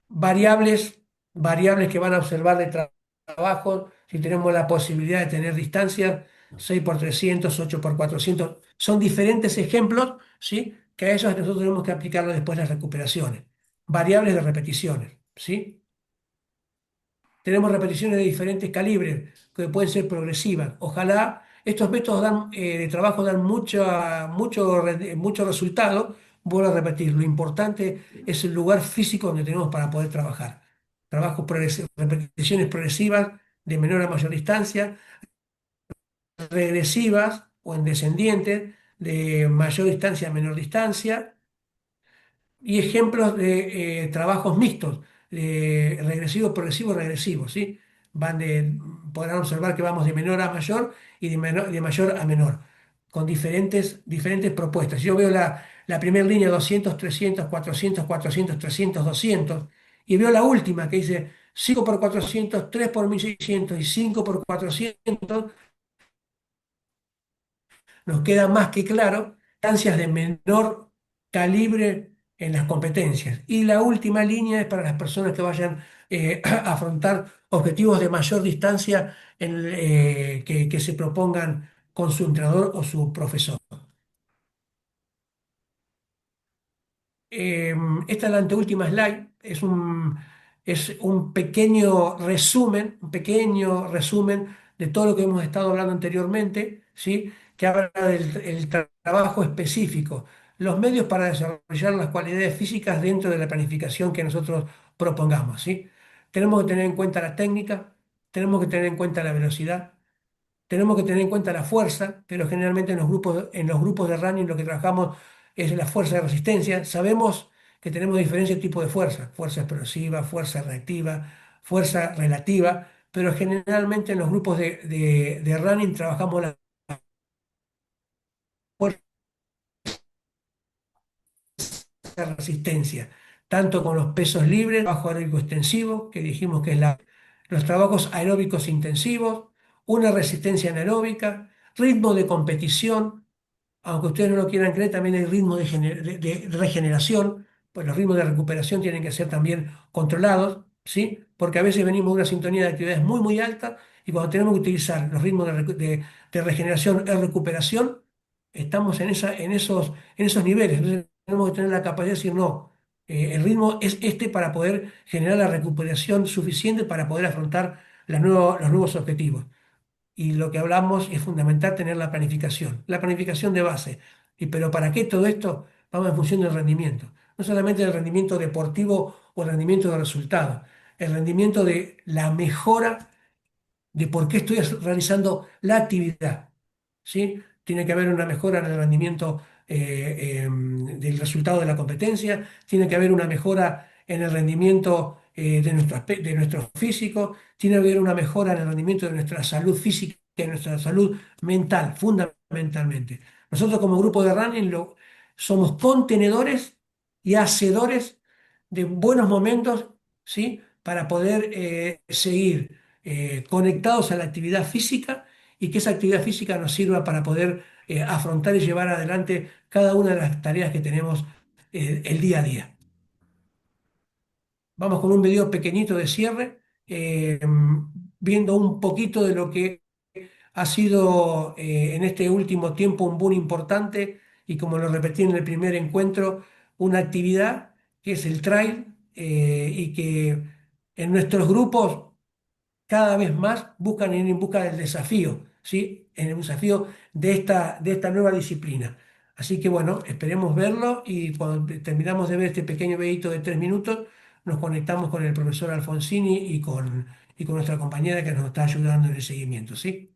Variables, variables que van a observar de trabajo, si tenemos la posibilidad de tener distancias, 6 por 300, 8 por 400 son diferentes ejemplos, ¿sí? Que a esos nosotros tenemos que aplicarlo después las recuperaciones. Variables de repeticiones, ¿sí? Tenemos repeticiones de diferentes calibres que pueden ser progresivas. Ojalá estos métodos de trabajo dan mucho resultado. Vuelvo a repetir, lo importante es el lugar físico donde tenemos para poder trabajar. Repeticiones progresivas de menor a mayor distancia, regresivas o en descendientes de mayor distancia a menor distancia y ejemplos de trabajos mixtos, de regresivo, progresivo, regresivo, ¿sí? Podrán observar que vamos de menor a mayor y de mayor a menor, con diferentes propuestas. Yo veo la primera línea 200 300 400 400 300 200 y veo la última que dice 5 por 400 3 por 1600 y 5 por 400. Nos queda más que claro distancias de menor calibre en las competencias. Y la última línea es para las personas que vayan a afrontar objetivos de mayor distancia que se propongan con su entrenador o su profesor. Eh, Esta es la anteúltima slide, es un pequeño resumen de todo lo que hemos estado hablando anteriormente, ¿sí? Que habla del trabajo específico, los medios para desarrollar las cualidades físicas dentro de la planificación que nosotros propongamos, ¿sí? Tenemos que tener en cuenta la técnica, tenemos que tener en cuenta la velocidad, tenemos que tener en cuenta la fuerza, pero generalmente en los grupos de running lo que trabajamos es la fuerza de resistencia. Sabemos que tenemos diferentes tipos de fuerza, fuerza explosiva, fuerza reactiva, fuerza relativa, pero generalmente en los grupos de running trabajamos la fuerza de resistencia, tanto con los pesos libres, trabajo aeróbico extensivo, que dijimos que es los trabajos aeróbicos intensivos, una resistencia anaeróbica, ritmo de competición. Aunque ustedes no lo quieran creer, también hay ritmos de regeneración, pues los ritmos de recuperación tienen que ser también controlados, ¿sí? Porque a veces venimos de una sintonía de actividades muy, muy alta y cuando tenemos que utilizar los ritmos de regeneración y recuperación, estamos en esos niveles. Entonces tenemos que tener la capacidad de decir, no, el ritmo es este para poder generar la recuperación suficiente para poder afrontar los nuevos objetivos. Y lo que hablamos es fundamental tener la planificación de base. Pero ¿para qué todo esto? Vamos en función del rendimiento. No solamente del rendimiento deportivo o el rendimiento de resultados, el rendimiento de la mejora de por qué estoy realizando la actividad. ¿Sí? Tiene que haber una mejora en el rendimiento del resultado de la competencia, tiene que haber una mejora en el rendimiento de nuestro físico, tiene que haber una mejora en el rendimiento de nuestra salud física y de nuestra salud mental, fundamentalmente. Nosotros como grupo de running somos contenedores y hacedores de buenos momentos, ¿sí? Para poder seguir conectados a la actividad física y que esa actividad física nos sirva para poder afrontar y llevar adelante cada una de las tareas que tenemos el día a día. Vamos con un video pequeñito de cierre, viendo un poquito de lo que ha sido en este último tiempo un boom importante y como lo repetí en el primer encuentro, una actividad que es el trail y que en nuestros grupos cada vez más buscan ir en busca del desafío, ¿sí? En el desafío de esta nueva disciplina. Así que bueno, esperemos verlo y cuando terminamos de ver este pequeño videito de 3 minutos, nos conectamos con el profesor Alfonsini y con nuestra compañera que nos está ayudando en el seguimiento, ¿sí?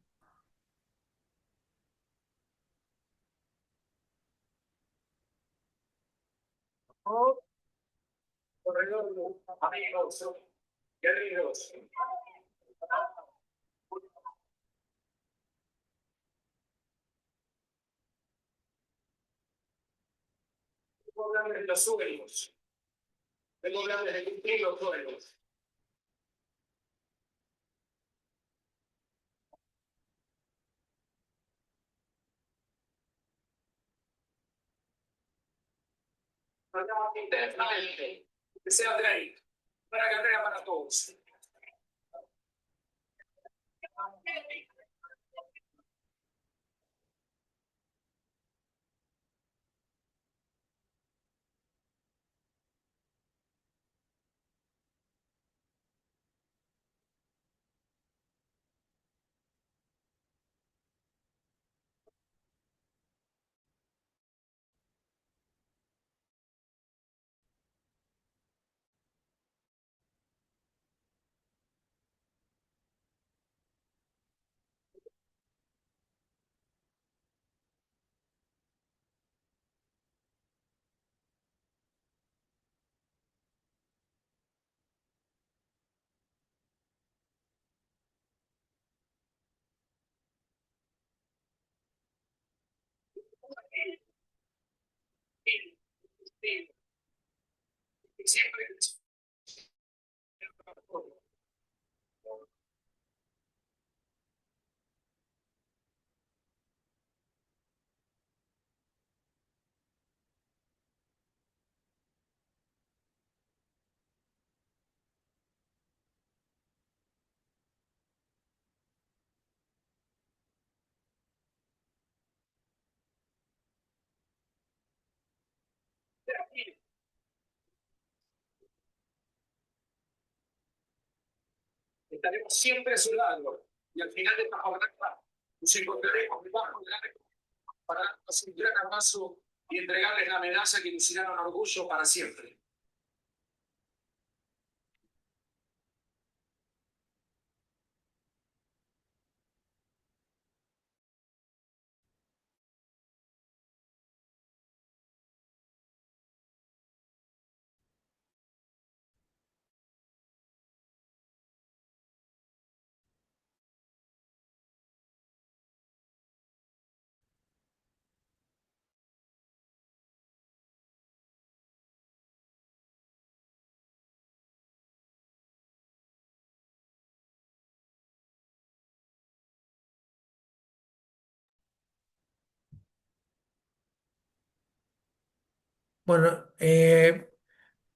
Bueno,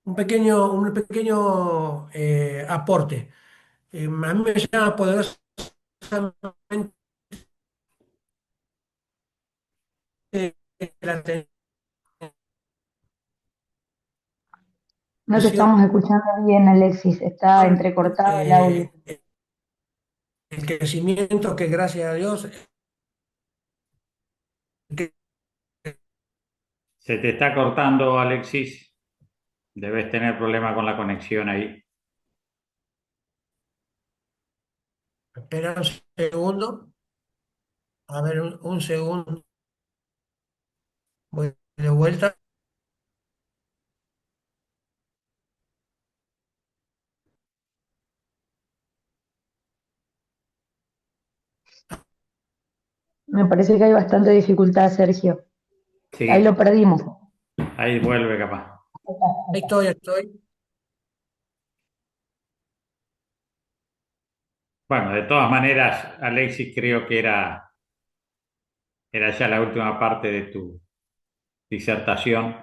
un pequeño aporte. A mí me llama poderosamente la No te atención estamos escuchando bien, Alexis. Está entrecortado el audio. eh, el crecimiento que gracias a Dios, que- Se te está cortando, Alexis. Debes tener problema con la conexión ahí. espera un segundo, a ver, un segundo, voy de vuelta. Me parece que hay bastante dificultad, Sergio. Ahí lo Sí, perdimos. ahí vuelve capaz. Ahí estoy. Bueno, de todas maneras, Alexis, creo que era ya la última parte de tu disertación.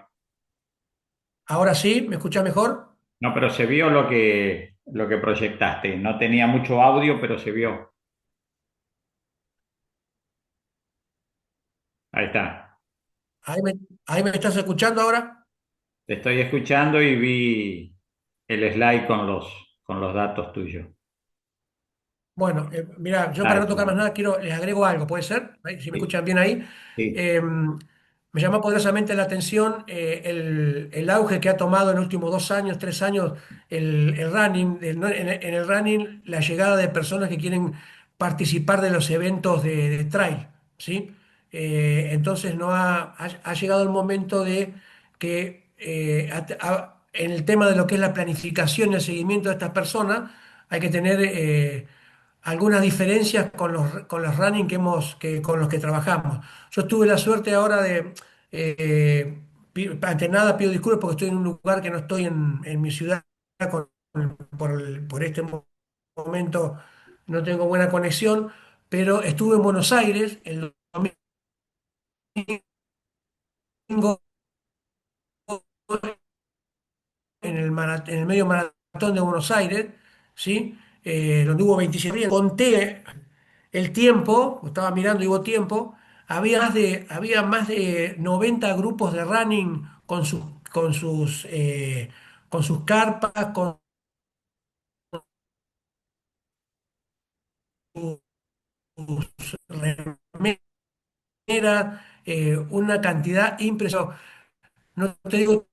Ahora sí, ¿me escucha mejor? No, pero se vio lo que proyectaste. No tenía mucho audio, pero se vio. Ahí está. Ahí me, ahí me estás escuchando ahora. Te estoy escuchando y vi el slide con los datos tuyos. Bueno, mira, yo para Dale, no tocar más nada, les agrego algo, ¿puede ser? Ahí, si me sí, escuchan bien ahí. sí. Me llama poderosamente la atención el auge que ha tomado en los últimos 2 años, 3 años, el running, ¿no? En el running, la llegada de personas que quieren participar de los eventos de trail, ¿sí? Entonces no ha llegado el momento de que en el tema de lo que es la planificación y el seguimiento de estas personas, hay que tener algunas diferencias con los running con los que trabajamos. Yo tuve la suerte ahora de, ante nada pido disculpas porque estoy en un lugar que no estoy en mi ciudad, con- por este momento no tengo buena conexión, pero estuve en Buenos Aires el domingo en el medio maratón de Buenos Aires, ¿sí? Donde hubo 27 días. Conté el tiempo, estaba mirando y hubo tiempo, había más de 90 grupos de running con sus carpas, con sus remeras, una cantidad impresionante. No te digo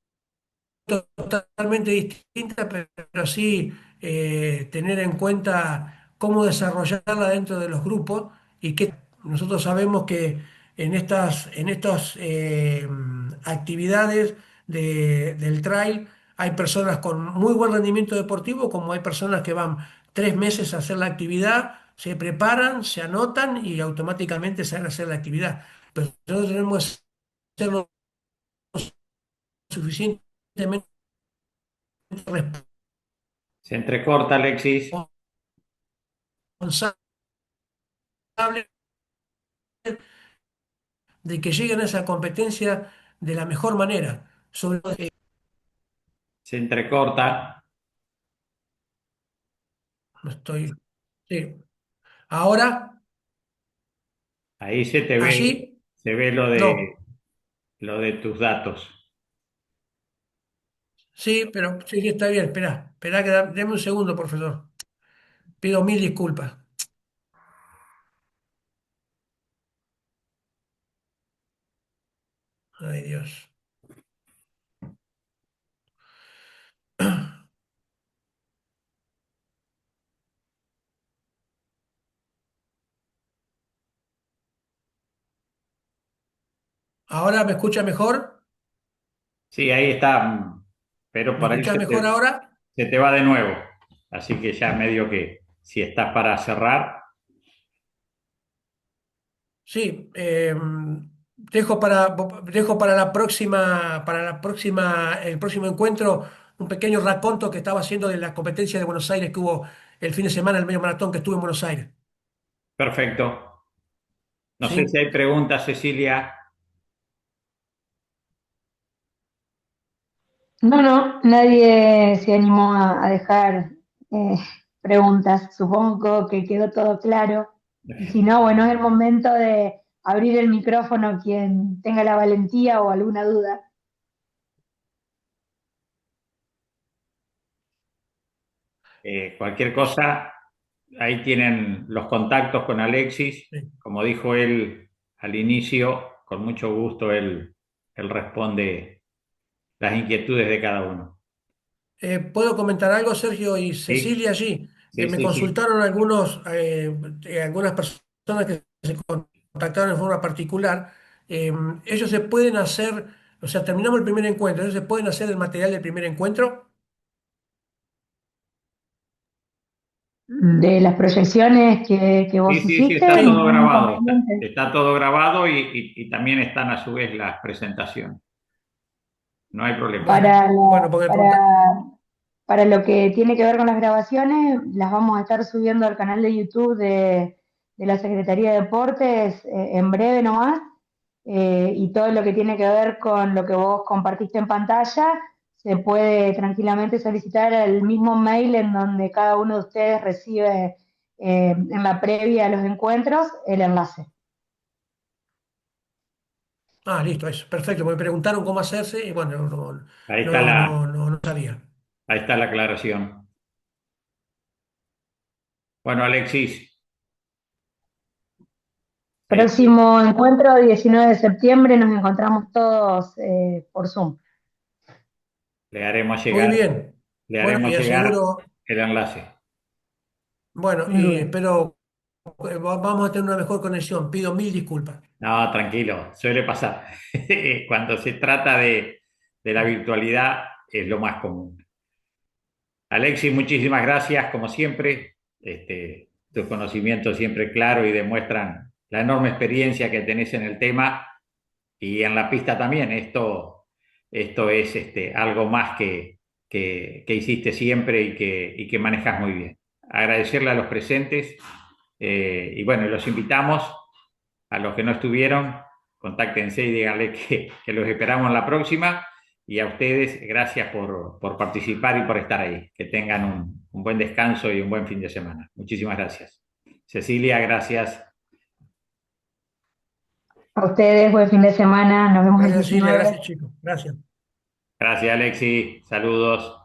totalmente distinta, pero sí tener en cuenta cómo desarrollarla dentro de los grupos y que nosotros sabemos que en estas actividades del trail hay personas con muy buen rendimiento deportivo, como hay personas que van 3 meses a hacer la actividad, se preparan, se anotan y automáticamente salen a hacer la actividad. Pero nosotros tenemos que ser lo suficientemente Se entrecorta, Alexis. responsables de que lleguen a esa competencia de la mejor manera. Sobre todo, Se entrecorta. no estoy. Sí. Ahora, Ahí allí, se ve no. lo de tus datos. Sí, pero sí, sí, está bien. Espera, deme un segundo, profesor. Pido mil disculpas. Ay, Dios. ¿Ahora me escucha mejor? Sí, ahí está, pero ¿Me por ahí escucha mejor ahora? se te va de nuevo. Así que ya medio que si estás para cerrar, Sí. Dejo el próximo encuentro, un pequeño raconto que estaba haciendo de la competencia de Buenos Aires que hubo el fin de semana, el medio maratón que estuve en Buenos Aires. perfecto. No sé si ¿Sí? hay preguntas, Cecilia. No, no, nadie se animó a dejar eh, preguntas. Supongo que quedó todo claro. Y si no, bueno, es el momento de abrir el micrófono quien tenga la valentía o alguna duda. Cualquier cosa, ahí tienen los contactos con Alexis. Sí. Como dijo él al inicio, con mucho gusto él responde las inquietudes de cada uno. ¿Puedo comentar algo, Sergio y Sí, Cecilia allí? sí, Me sí, sí. consultaron algunas personas que se contactaron en forma particular. Eh, Ellos se pueden hacer, o sea, terminamos el primer encuentro, ellos se pueden hacer el material del primer encuentro. De las proyecciones que Sí, vos sí, sí, hiciste, está Sí. todo ningún grabado. inconveniente. Está todo grabado y también están a su vez las presentaciones. No hay problema. Bueno, Para, bueno, porque para lo que tiene que ver con las grabaciones, las vamos a estar subiendo al canal de YouTube de la Secretaría de Deportes en breve nomás. Y todo lo que tiene que ver con lo que vos compartiste en pantalla, se puede tranquilamente solicitar el mismo mail en donde cada uno de ustedes recibe en la previa a los encuentros el enlace. listo, eso, perfecto. Me preguntaron cómo hacerse y bueno, Ahí está la, no sabía. ahí está la aclaración. Bueno, Alexis, eh, Próximo encuentro, 19 de septiembre, nos encontramos todos por Zoom. le haremos Muy llegar, bien. le Bueno, haremos y llegar aseguro, el enlace. bueno, Sin y duda. espero, vamos a tener una mejor conexión. Pido mil disculpas. No, tranquilo, suele pasar. Cuando se trata de la virtualidad, es lo más común. Alexis, muchísimas gracias, como siempre. Tus conocimientos siempre claros y demuestran la enorme experiencia que tenés en el tema y en la pista también. Esto es algo más que hiciste siempre y que manejas muy bien. Agradecerle a los presentes y bueno, los invitamos a los que no estuvieron, contáctense y díganle que los esperamos en la próxima. Y a ustedes, gracias por participar y por estar ahí. Que tengan un buen descanso y un buen fin de semana. Muchísimas gracias. Cecilia, gracias. A ustedes, buen fin de semana, nos vemos el Gracias, Cecilia, 19. gracias, chicos. Gracias. Gracias, Alexis. Saludos.